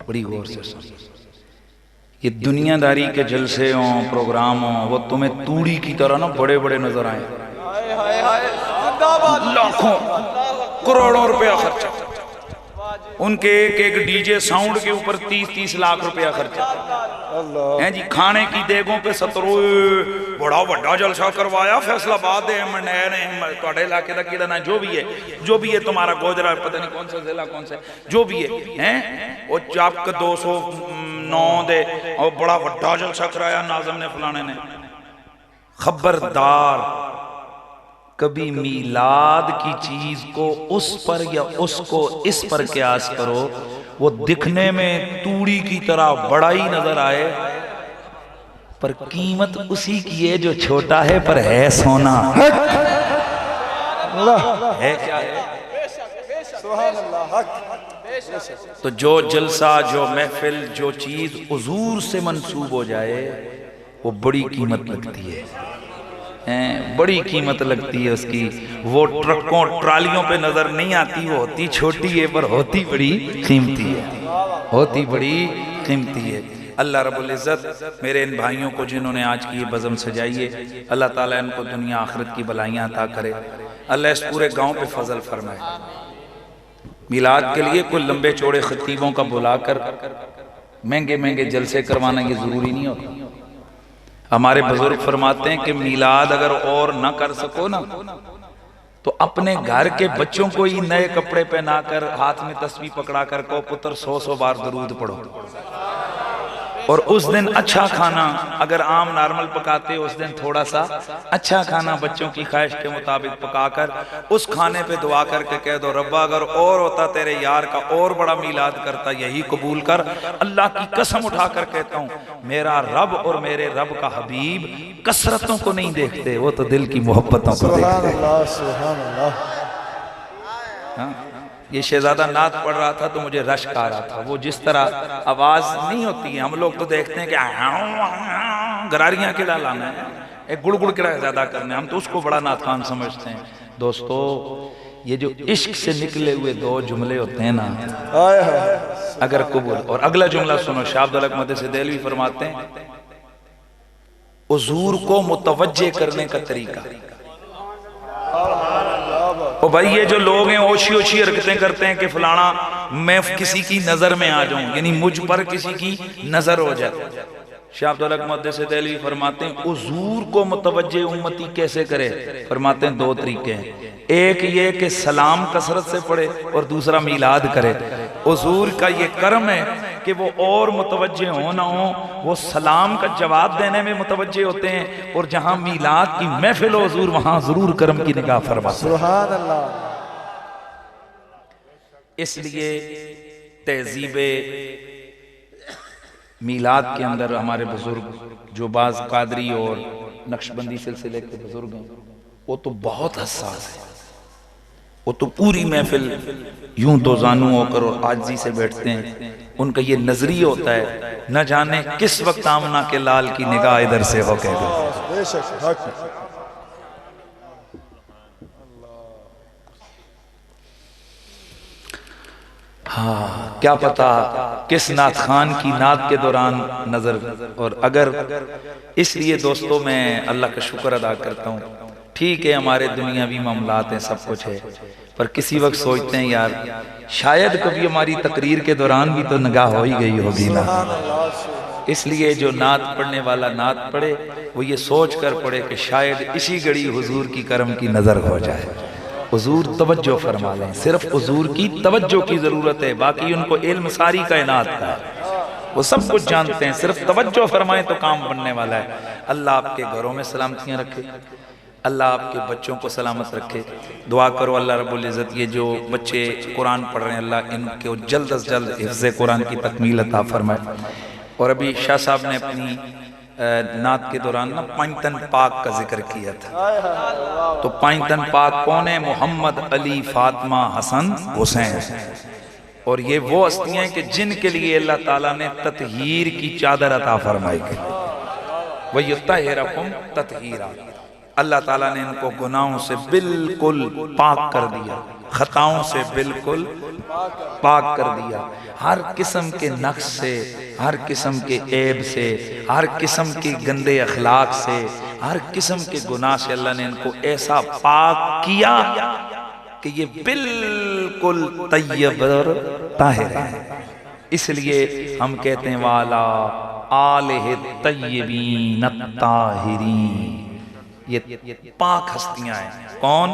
बड़ी गौर से सुन। ये दुनियादारी के जलसे हों, प्रोग्राम हों, वो तुम्हें तूड़ी की तरह ना बड़े बड़े नजर आए। लाखों करोड़ों रुपया खर्चा, उनके एक एक डीजे साउंड के ऊपर 30-30 लाख रुपया खर्चा है जी। खाने की देगों पे 17 बड़ा बड़ा जलसा करवाया फैसलाबाद ने इलाके का कीड़ा ना जो भी है तुम्हारा गोजरा पता नहीं कौन सा जिला कौन सा जो भी है वो चाप 209 दे और बड़ा बड़ा जलसा कराया नाज़म ने फलाने ने। खबरदार कभी मीलाद की चीज को उस पर या उसको इस पर क्यास करो, वो दिखने में तूड़ी की तरह बड़ा ही नजर आए पर कीमत उसी की है जो छोटा है पर है सोना। है क्या है? तो जो जलसा, जो महफिल, जो चीज हुजूर से मंसूब हो जाए वो बड़ी कीमत लगती है, बड़ी कीमत लगती है उसकी। वो ट्रकों ट्रालियों पे नजर नहीं आती, वो होती छोटी है पर होती बड़ी कीमती है, होती बड़ी कीमती है। अल्लाह रब्बुल इज़्ज़त मेरे इन भाइयों को जिन्होंने आज की ये बज़म सजाई है, अल्लाह ताला इनको दुनिया आखिरत की भलाइयाँ अता करे। अल्लाह इस पूरे गांव पे फजल फरमाए। मिलाद के लिए कोई लंबे चौड़े खतीबों का बुलाकर महंगे महंगे जलसे करवाना ये जरूरी नहीं होता। हमारे बुजुर्ग फरमाते हैं कि मिलाद अगर और ना कर सको ना तो अपने घर के बच्चों को ही नए कपड़े पहनाकर हाथ में तस्बीह पकड़ा कर को पुत्र 100 बार दरूद पढ़ो। और उस दिन अच्छा खाना अगर आम नॉर्मल पकाते उस दिन थोड़ा सा अच्छा खाना बच्चों की ख्वाहिश के मुताबिक पकाकर उस खाने पे दुआ करके कह दो रब्बा अगर और होता तेरे यार का और बड़ा मिलाद करता, यही कबूल कर। अल्लाह की कसम उठाकर कहता हूँ मेरा रब और मेरे रब का हबीब कसरतों को नहीं देखते, वो तो दिल की मोहब्बतों को देखते। हाँ? ये शहजादा नात पढ़ रहा था तो मुझे रश्क आ रहा था। वो जिस तरह आवाज नहीं होती है, हम लोग तो देखते हैं कि गरारियां किड़ा लाना है, एक गुड़गुड़ किड़ा ज्यादा करना है, हम तो उसको बड़ा नात खान समझते हैं। दोस्तों ये जो इश्क से निकले हुए दो जुमले होते हैं ना, अगर कबूल। और अगला जुमला सुनो, शाह अब्दुल हक मदरसे देलवी फरमाते हैं हुजूर को मुतवज्जे करने का तरीका। ओ भाई ये जो लोग हैं ओछी ओछी हरकतें करते हैं कि फलाना मैं किसी की नजर में आ जाऊं, यानी मुझ पर किसी की नजर हो जाए। शाह अब्दुल हक मुहद्दिस देलवी फरमाते हैं हुजूर को मुतवज्जे उम्मती कैसे करे। फरमाते हैं दो तरीके हैं, एक ये कि सलाम कसरत से पढ़े और दूसरा मिलाद करे। हुजूर का ये कर्म है कि वो और मुतवज्जे हो ना हो, वो सलाम का जवाब देने में मुतवज्जे होते हैं और जहां मिलाद की महफिल हो हुजूर वहां जरूर कर्म की निगाह फरमाते हैं। सुभान अल्लाह। इसलिए तहजीबे मिलाद के अंदर हमारे बुजुर्ग जो बाज कादरी और नक्शबंदी सिलसिले के बुजुर्ग हैं वो तो बहुत हसास है, वो तो पूरी महफिल यूं दो जानू होकर और आजी से बैठते हैं। उनका ये नजरिया होता है न जाने किस वक्त आमना के लाल की निगाह इधर से हो कह गई। हाँ क्या पता किस नात खान की नात के दौरान नजर। और अगर इसलिए दोस्तों मैं अल्लाह का शुक्र अदा करता हूँ, ठीक है हमारे दुनियावी मामलात हैं सब कुछ है, पर किसी वक्त सोचते हैं यार शायद कभी हमारी तकरीर के दौरान भी तो निगाह हो ही गई होगी ना। इसलिए जो नात पढ़ने वाला नात पढ़े वो ये सोच कर पढ़े कि शायद इसी घड़ी हुजूर की करम की नजर हो जाए, हुजूर तवज्जो फरमा लें। सिर्फ हुजूर की तवज्जो की जरूरत है, बाकी उनको इल्म सारी कायनात का है। वो सब कुछ जानते हैं, सिर्फ तवज्जो फरमाएं तो काम बनने वाला है। अल्लाह आपके घरों में सलामतियाँ रखे, अल्लाह आपके बच्चों को सलामत रखे। दुआ करो अल्लाह रब्बुल इज़्ज़त ये जो बच्चे कुरान पढ़ रहे हैं अल्लाह इनको जल्द अज जल्द हिफ्ज़ कुरान की तकमील अता फरमाए। और अभी शाह साहब ने अपनी नात के दौरान ना पंजतन पाक का जिक्र किया था। तो पंजतन पाक कौन है? मोहम्मद, अली, फातिमा, हसन, हुसैन। और ये वो हस्तियां हैं कि जिनके लिए अल्लाह ताला ने ततहीर की चादर अता फरमाई है। वयुत्तहिरकुम ततहीरा, अल्लाह ताला ने इनको गुनाहों से बिल्कुल पाक कर दिया, खताओं से बिल्कुल पाक कर दिया, हर किस्म के नक्श से, हर किस्म के ऐब से, हर किस्म के गंदे अखलाक से, हर किस्म के गुनाह से अल्लाह ने इनको ऐसा पाक किया कि ये बिल्कुल तय्यब और ताहिर है। इसलिए हम कहते हैं वाला आलिह तय्यबीन ताहिरीन, ये पाक हस्तियां हैं। कौन?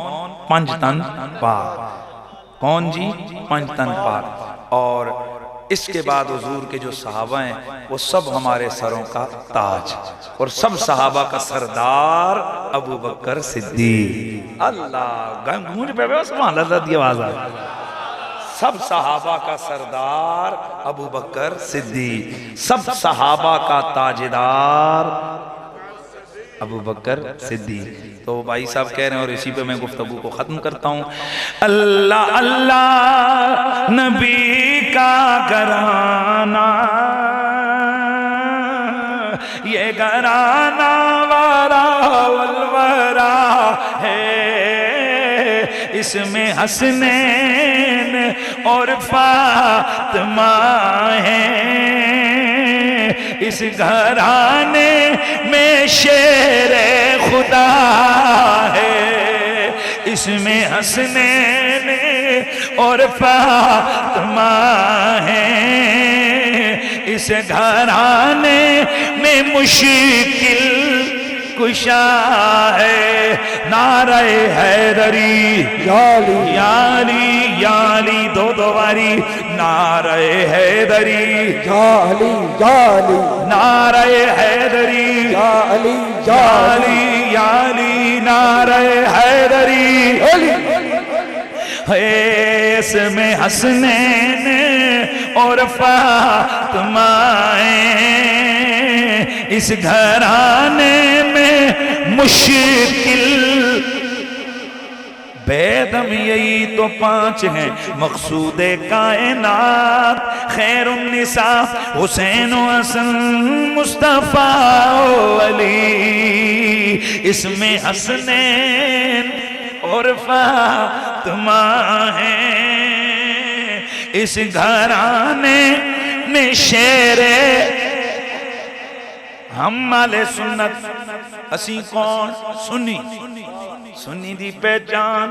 पंजतन पाक। कौन जी? पंजतन पाक। और इसके बाद हुजूर के जो सहाबा हैं वो सब हमारे सरों का ताज, और सब सहाबा का सरदार अबू बकर सिद्दीक। अल्लाह गूंज पे सुभान अल्लाह दी आवाज आ। सब सहाबा का सरदार अबू बकर सिद्दीक, सब सहाबा का ताजेदार अबू बकर सिद्दीक। तो भाई साहब कह रहे हैं और इसी पे मैं गुफ्तगू को खत्म करता हूँ। अल्लाह अल्लाह नबी का घराना, ये घराना वारा वलवरा है, इसमें हसनैन और फातिमा है, इस घराने में शेरे खुदा है, इसमें हसनैन और फातिमा है, इस घराने में मुश्किल कुशा है। नारे हैदरी याली याली याली, दो दो बारी नारे हैदरी याली याली, नारे हैदरी याली याली याली, नारे हैदरी है, इसमें हसनैन और फातिमा इस घराने में मुश्किल बेदम यही तो पांच हैं मकसूदे कायनात, खैरुन्निसा हुसैन हसन मुस्तफा अली, इसमें हसनैन और फातिमा है, इस घराने में शेरे हम माले सुन्नत असी कौन? सुन्नी, सुन्नी दी पहचान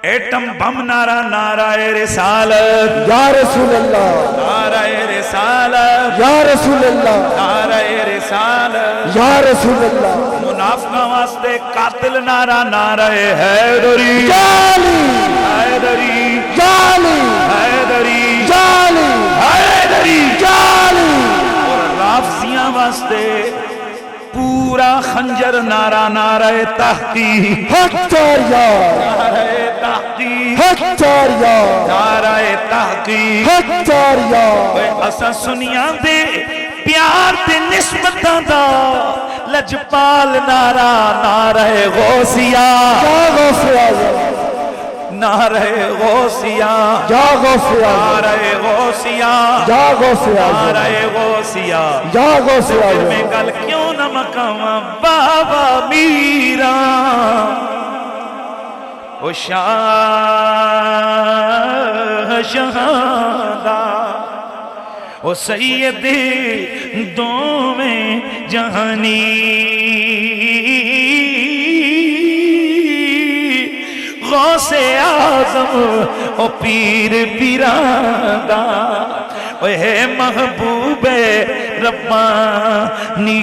एटम बम नारा, नाराए रिसालत या रसूल अल्लाह, नाराए रिसालत या रसूल अल्लाह, नाराए रिसालत या रसूल अल्लाह, मुनाफिका वास्ते कातिल नारा, नाराए हैदरी जाली हैदरी जाली हैदरी जाली हैदरी, जाली, और राफजियां वास्ते पूरा खंजर नारा, नाराए तहकीक हक्कारिया, नाराए तहकीक हक्कारिया, नाराए तहकीक। हक्कारिया, असा सुनिया दे प्यार ते निस्बतां दा लजपाल नारा, नाराए गौसिया या गौसे आज़म, नाराए गौसिया या गौसे आज़म, नाराए गौसिया या गौसे आज़म, नाराए गौसिया। या गौसे आज़म, मैं गल क्यों न मकावा बाबा मीरा, ओ शाह शहादा, ओ सैयद दो में जहानी, गौसे आज़म ओ पीर पीरादा, ओए महबूबे रब्बानी,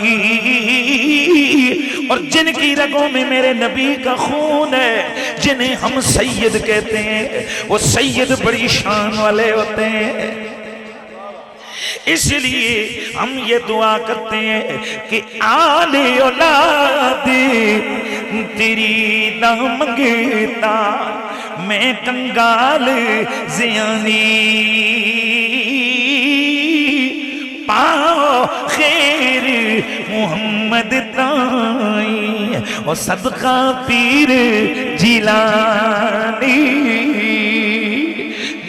और जिनकी रगों में मेरे नबी का खून है, जिन्हें हम सैयद कहते हैं, वो सैयद बड़ी शान वाले होते हैं। इसलिए हम ये दुआ करते हैं कि आले औलाद तेरी ना मंगता मैं कंगाल ज़ियानी पाओ खैर मोहम्मद ताई और सदका पीर जिलानी।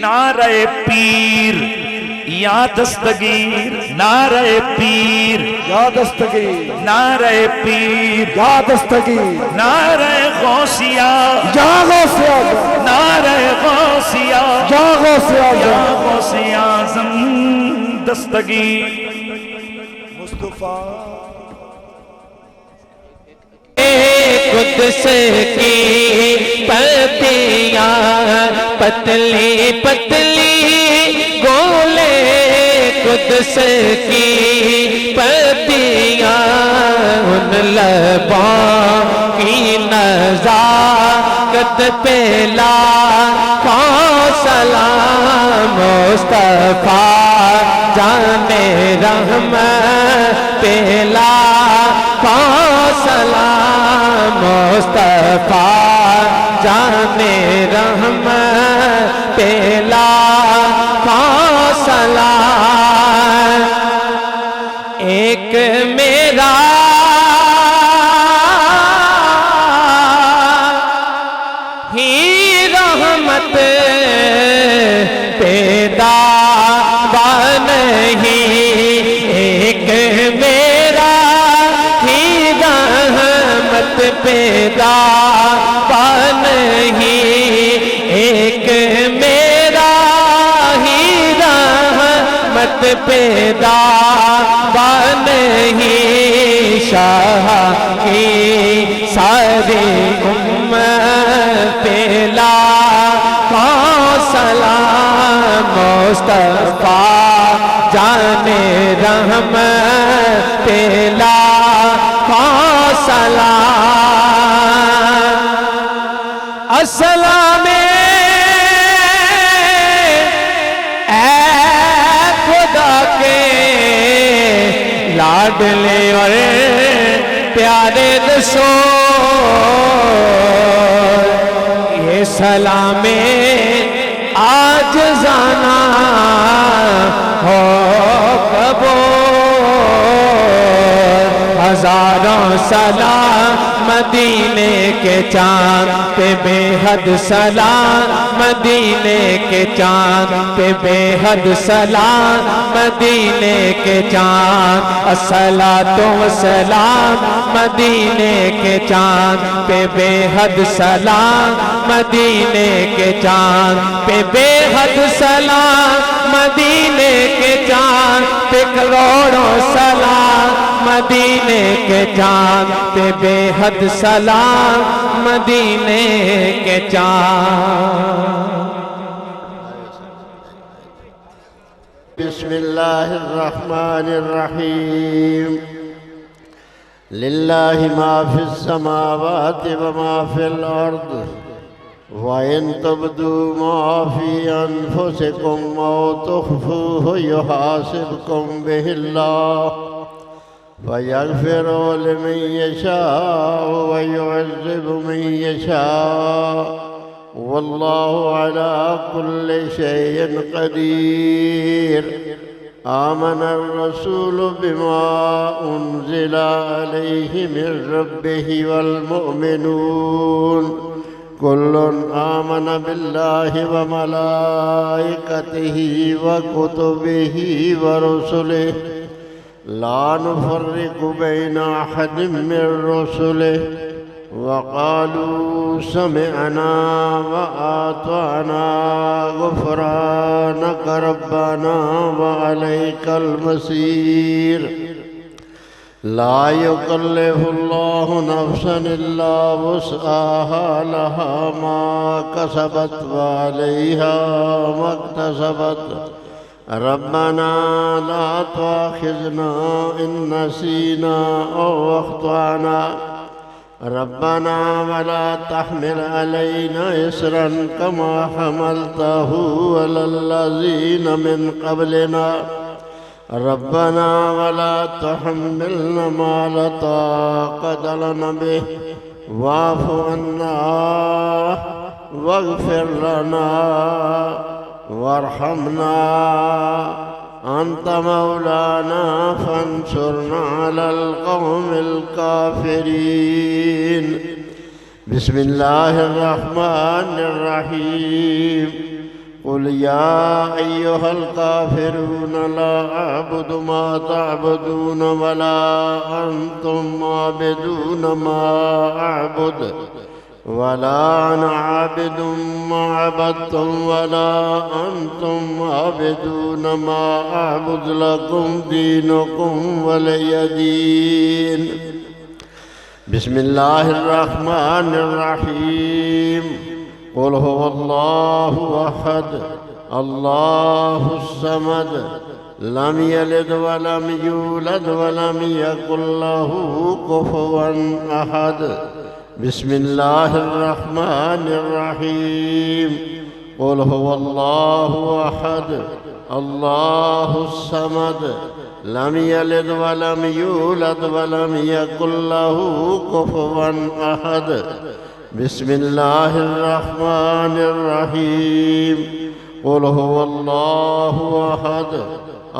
नारे पीर या दस्तगीर, नारे पीर या दस्तगीर, नारे पीर या दस्तगीर, नारे गौसिया, या गौसिया, नारे गौसिया, या गौसिया, या गौसिया आज़म दस्तगीर। मुस्तफा कुद्स की पतियाँ पतली पतली गोले, कुद्स की पतियाँ उन लबों की नज़ाकत पे लाखों सलाम। मुस्तफा जाने रहमत पे लाखों सलाम। मुस्तफा जाने रहमत पे लाखों सलाम। एक मेरा ही रहमत पैदा नहीं, एक मेरा ही रहमत पैदा नहीं, एक मेरा ही रहमत पैदा नहीं। शाह की सारी उम्मत पे लाखों सलाम। मुस्तफा जाने रहमत पे लाखों सलाम। अस्सलाम ऐ खुदा के लाडले और प्यारे रसूल, ये सलामे आज जाना हो कबूल। हजारों सलाम मदीने के चांद पे बेहद सलाम, मदीने के चांद पे बेहद सलाम, मदीने के चांद। अस्सलातु वस्सलाम मदीने के चांद पे बेहद सलाम, मदीने के चांद पे बेहद सलाम, मदीने के चांद पे करोड़ों सलाम, मदीने के चांद पे बेहद सलाम, मदीने के चांद। बिस्मिल्लाहिर्रहमानिर्रहीम। लिल्लाहि मा फिस्समावाति व मा फिल अर्द व इन तुब्दू मा फी अनफुसिकुम औ तुख्फूहु युहासिबकुम बिहिल्लाह फयग़फ़िरु लिमन यशाअ व युअज़्ज़िबु मन यशाअ वल्लाहु अला कुल्लि शैइन क़दीर। आमनर रसूलु बिमा उन्ज़िला अलैहि मिन रब्बिहि वल मुअमिनून कुल्लुन आमन बिल्लाहि व मलाइकतिहि व कुतुबिहि व रुसुलिहि ला नुफ़र्रिक़ु बैना अहदिम मिन रुसुलिहि वक़ालू समिअना व आतअना गुफ़रानक रब्बना व अलैकल मसीर। ला युकल्लिफ़ुल्लाहु नफ़्सन इल्ला वुस्अहा लहा मा कसबत व अलैहा मक्तसबत। रब्बना ला तुआख़िज़ना इन नसीना औ अख़्तअना रब्बना वला तहमिल अलैना इसरन कमा हमलतहु अलल्लज़ीना मिन क़ब्लिना रब्बना वला तुहम्मिलना मा ला ताक़त लना बिह वाफ़ु अन्ना वग़फ़िर लना वरहमना अंत मौलाना फंसुरना अलल क़ौमिल काफ़िरीन। बिस्मिल्लाहिर्रहमानिर्रहीम। क़ुल या अय्युहल काफ़िरून ला अअबुदु मा तअबुदून वला अंतुम आबिदून मा अअबुद वला अना आबिदुम मा अबदतुम वला अंतुम आबिदून मा अअबुद लकुम दीनुकुम वलिय दीन। बिस्मिल्लाहिर्रहमानिर्रहीम। क़ुल हुवल्लाहु अहद अल्लाहुस समद लम यलिद वलम यूलद वलम यकुल लहू कुफुवन अहद। बिस्मिल्लाहिर्रहमानिर्रहीम। क़ुल हुवल्लाहु अहद अल्लाहुस समद लम यलिद वलम यूलद वलम यकुल लहू कुफुवन अहद। बिस्मिल्लाहिर्रहमानिर्रहीम। क़ुल हुवल्लाहु अहद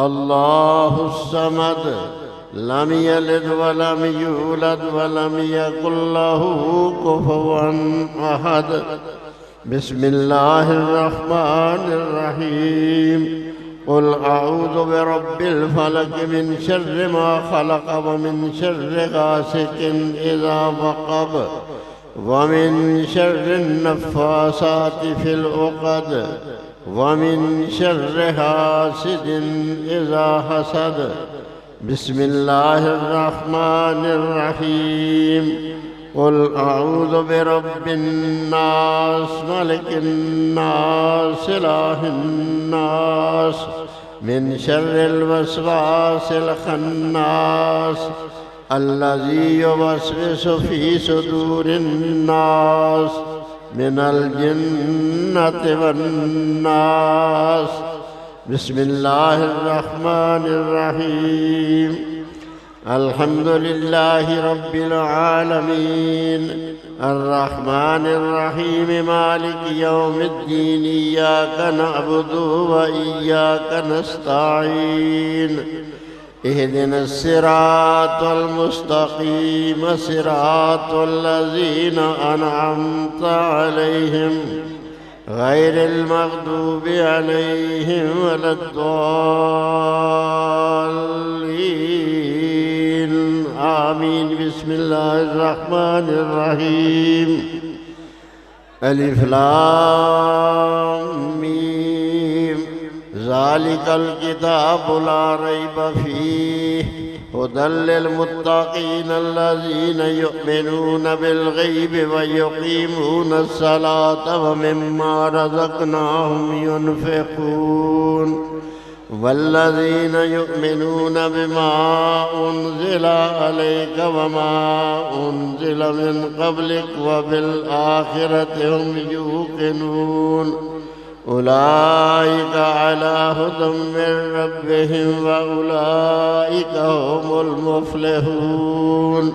अल्लाहुस समद लम यलिद वलम यूलद वलम यकुल लहू कुफुवन अहद। बिस्मिल्लाहिर्रहमानिर्रहीम। क़ुल अऊज़ु बिरब्बिल फ़लक़ मिन शर्रि मा ख़लक़ व मिन शर्रि गासिकिन इज़ा वक़ब व मिन शर्रिन नफ़्फ़ासाति फ़िल उक़द व मिन शर्रि हासिदिन इज़ा हसद। बिस्मिल्लाहिर्रहमानिर्रहीम। क़ुल अऊज़ु बिरब्बिन नास मलिकिन नास इलाहिन नास मिन शर्रिल वस्वासिल खन्नास अल्लज़ी युवस्विसु फ़ी सुदूरिन नास मिनल जिन्नति वन्नास। बिस्मिल्लाहिर्रहमानिर्रहीम। अल्हम्दुलिल्लाहि रब्बिल आलमीन अर्रहमानिर्रहीम मालिकि यौमिद्दीन इय्याका नअबुदु व इय्याका नस्तईन इहदिनस सिरातल मुस्तक़ीम सिरातल लज़ीना अनअमता अलैहिम गैरिल मग़दूबि अलैहिम वलद्दाल्लीन आमीन। बिस्मिल्लाहिर्रहमानिर्रहीम। अलिफ लाम मीम ज़ालिकल किताबु ला रैब फ़ीहि हुदल लिल मुत्तक़ीन अल्लज़ीना युमिनूना बिल ग़ैबि व युक़ीमूनस सलाता व मिम्मा रज़क़नाहुम युनफ़िक़ून वल्लज़ीना युमिनूना बिमा उन्ज़िला अलैका व मा उन्ज़िला मिन क़ब्लिक व बिल आख़िरति हुम यूक़िनून उलाइका अला हुदम मिन रब्बिहिम व उलाइका हुमुल मुफ़्लिहून।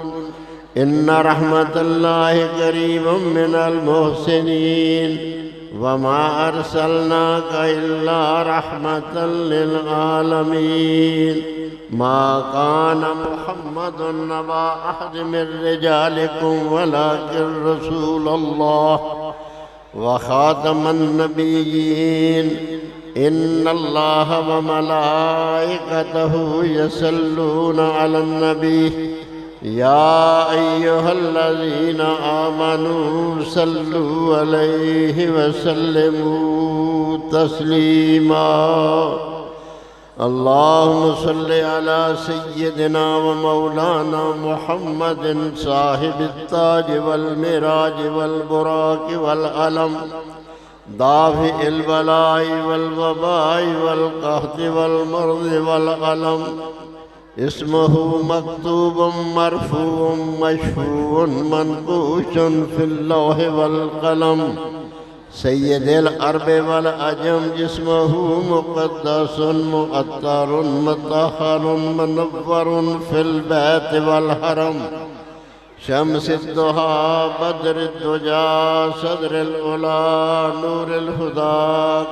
इन्ना रहमतल्लाहि क़रीबुम मिनल मुहसिनीन व मा अर्सलनाका इल्ला रहमतल लिल आलमीन। मा काना मुहम्मदुन नबा अहद मिन रिजालिकुम वलाकिन रसूलल्लाह व ख़ातमन नबिय्यीन। इन्नल्लाह व मलाइकतहु यसल्लूना अलन नबी या अय्युहल्लज़ीना आमनू सल्लु अलैहि व सल्लिमू तस्लीमा। अल्लाहुम्मा सल्लि अला सय्यिदिना व मौलाना मुहम्मदिन साहिबित ताज वल मिराज वल बुराक वल अलम दाफ़िइल बलाई वल वबाई वल क़हति वल मर्ज़ि वल अलम। इस्मुहु मक्तूबुम मरफ़ूउम मशफ़ूउन मनक़ूशुन फ़िल लौहि वल क़लम। सय्यदिल अरब वल अजम जिस्महु मुक़द्दसुन मुअत्तरुन मुतहहरुन मुनव्वरुन फिल बैत वल हरम शम्सिद्दुहा बद्रिद्दुजा सदरिल उला नूरिल हुदा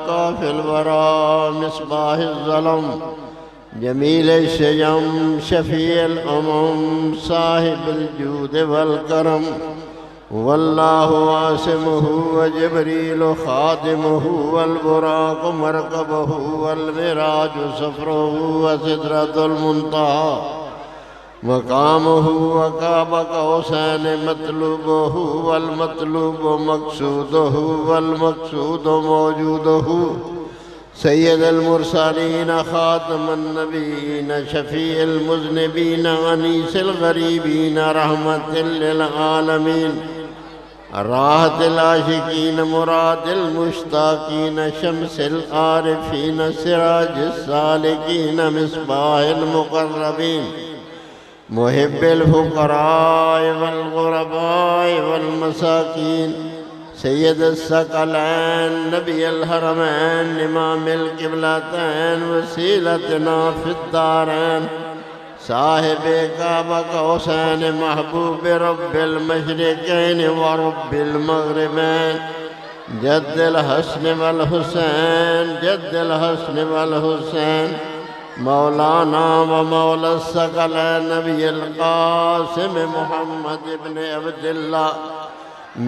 काफिल वरा मिस्बाहिल ज़लम जमील शयम शफील अमम साहिबिल जूद वल करम वल्लाहु आसिमुहु व जिब्रील खादिमुहु वल बुराक मरकबहु वल मिराज सफरुहु व सिदरतुल मुंतहा मकामुहु व काब कौसैन मतलूबुहु वल मतलूब मक़सूदुहु वल मक़सूद मौजूदुहु सय्यदुल मुरसलीन खातमुन नबीयीन शफीउल मुज़निबीन अनीसिल गरीबीन रहमतिल लिल आलमीन राहतिल आशिकीन मुरादिल मुश्ताकीन शम्सिल आरिफीन सिराजिस सालिकीन मिस्बाहिल मुक़र्रबीन मुहिब्बिल फुक़राए वल गुरबाए वल मसाकीन सय्यदुस सकलैन नबियुल हरमैन इमामुल क़िबलतैन वसीलतना फिद्दारैन साहिबे काबा कौसैन महबूब रब्बिल मशरिक़ैन व रब्बिल मग़रिबैन जद्दिल हसन वल हुसैन जद्दिल हसन वल हुसैन मौलाना व मौला सकलैन नबियुल क़ासिम मुहम्मद इब्न अब्दिल्लाह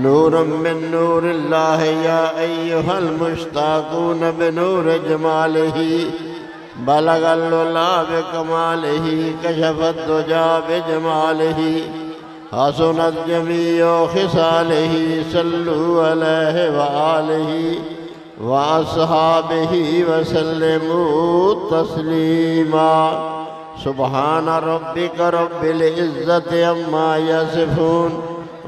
नूरम मिन नूरिल्लाह या अय्युहल मुश्ताक़ून बिनूर जमालिही बलगल उला बिकमालिही कशफत दुजा बिजमालिही हसनत जमीउ खिसालिही सल्लु अलैहि व आलिही व अस्हाबिही व सल्लिमू तस्लीमा सुब्हान रब्बिका रब्बिल इज़्ज़ति अम्मा यसिफून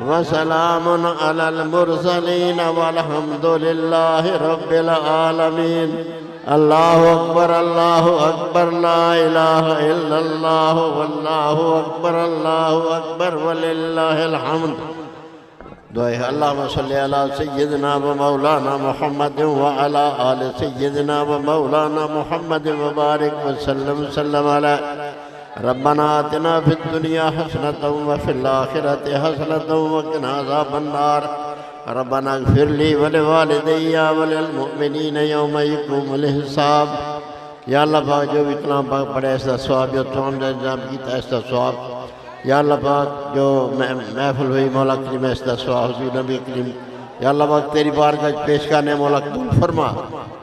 वसलामुन अलल मुरसलीन वल्हम्दुलिल्लाहि रब्बिल आलमीन। अल्लाहु अकबर ला इलाहा इल्लल्लाह वल्लाहु अकबर वलिल्लाहिल हम्द। दुआ अल्लाहुम्मा सल्लि अला सय्यिदिना व मौलाना मुहम्मद व अला आलि सय्यिदिना व मौलाना मुहम्मद व बारिक व सल्लम अला रब्बना आतिना फिद दुनिया हसनतम व फिल आखिरति हसनतम व क़िना अज़ाबन नार। रब्बना इग़फिर ली व लिवालिदैया व लिल मुअमिनीना यौम यक़ूमुल हिसाब। या अल्लाह पाक जो भी कलाम पाक पढ़े इसका सवाब, जो तमाम इंतजाम किया इसका सवाब। या अल्लाह पाक जो महफिल हुई मौला करीम इसका सवाब हुज़ूर नबी करीम। या अल्लाह पाक तेरी बारगाह पेश करने मौला कबूल फरमा।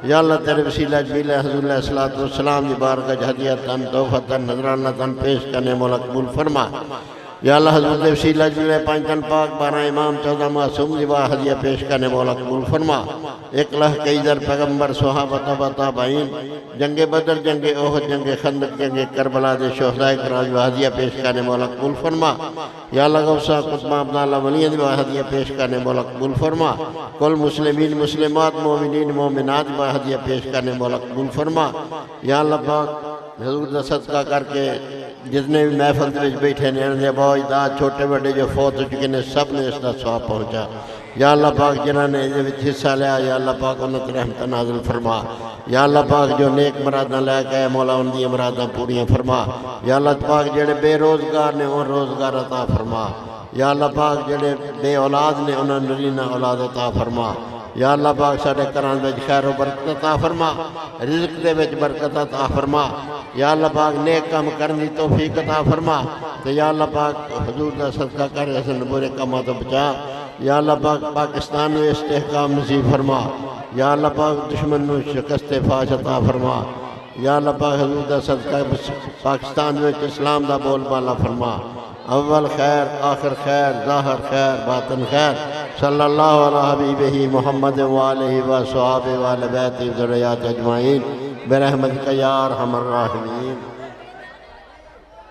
या अल्लाह तेरे वसीला जमील हुज़ूर अलैहिस्सलातु वस्सलाम की बारगाह हदियतन तोहफ़तन नज़रानतन पेश करने मौला कबूल फरमा। या अल्लाह हज़रत वसीला जमील पाँच तन पाक 12 इमाम 14 मासूम की हदिया पेश करने मौला कबूल फरमा। 1 लाख कई दर पैगम्बर सहाबा ताबईन जंगे बदर जंगे ओहद जंगे खंदक जंगे करबला दे शोहदाए कराम की हदिया पेश करने मौला कबूल फरमा। या अल्लाह गौसा कुतुबा अब्दाल्लाह वलियन की हदिया पेश करने मौला कबूल फरमा। कुल मुस्लिमीन मुस्लिमात मोमिनीन मोमिनात की हदिया पेश करने मौला कबूल फरमा। या अल्लाह पाक हुज़ूर दा सदका करके जितने भी महफिल में बैठे ने बहुत दाद छोटे बड़े जो फौत हो चुके ने सब ने इसका स्वाब पहुँचा। या अल्लाह पाक जिन्होंने ये हिस्सा लिया या अल्लाह पाक उन्हें रहमत नाज़िल फरमा। या अल्लाह पाक जो नेक मुरादां लैके आए मौला उनकी मुरादां पूरियां फरमा। या अल्लाह पाक जेड़े बेरोज़गार ने उन रोज़गार अता फरमा। या अल्लाह पाक जेड़े बे औलाद ने उन्होंने नरीना औलाद अता फरमा। या अल्लाह पाक साडे घरां विच खैर बरकत अता फरमा, रिज़्क दे विच बरकत अता फरमा। या अल्लाह पाक नेक काम करने की तौफीक अता फरमा। तो या अल्लाह पाक हुज़ूर दा सदका कर असन बुरे कामों तो बचा। या अल्लाह पाक पाकिस्तान में इस्तेहकाम नसीब फरमा। या अल्लाह पाक दुश्मन नूं शिकस्त फाश अता फरमा। या अल्लाह पाक हुज़ूर दा सदका पाकिस्तान में इस्लाम दा बोलबाला फरमा। अव्वल खैर आखिर खैर ज़ाहिर खैर बातिन खैर। सल्लल्लाहु अला हबीबिही मुहम्मद व आलिहि व अस्हाबिहि व अहले बैतिही व ज़ुर्रिय्यतिही अजमईन बिरहमतिका या अरहमर राहिमीन।